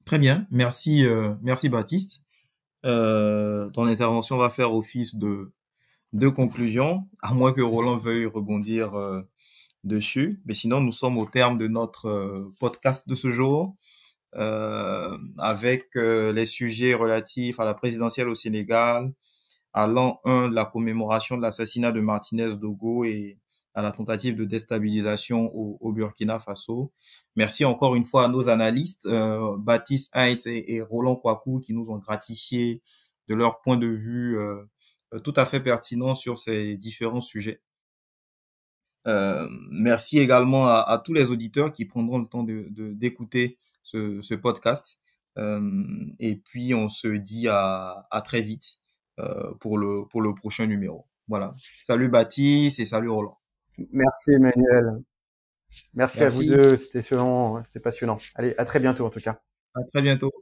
Très bien, merci Baptiste. Ton intervention va faire office de conclusion, à moins que Roland veuille rebondir dessus. Mais sinon, nous sommes au terme de notre podcast de ce jour, avec les sujets relatifs à la présidentielle au Sénégal, à l'an 1 de la commémoration de l'assassinat de Martinez Dogo et à la tentative de déstabilisation au Burkina Faso. Merci encore une fois à nos analystes, Baptiste Heinz et Roland Kwaku, qui nous ont gratifié de leur point de vue tout à fait pertinent sur ces différents sujets. Merci également à tous les auditeurs qui prendront le temps d'écouter ce podcast. Et puis, on se dit à très vite pour le prochain numéro. Voilà. Salut Baptiste et salut Roland. Merci Emmanuel. Merci à vous Merci. deux. C'était passionnant. Allez, à très bientôt en tout cas. À très bientôt.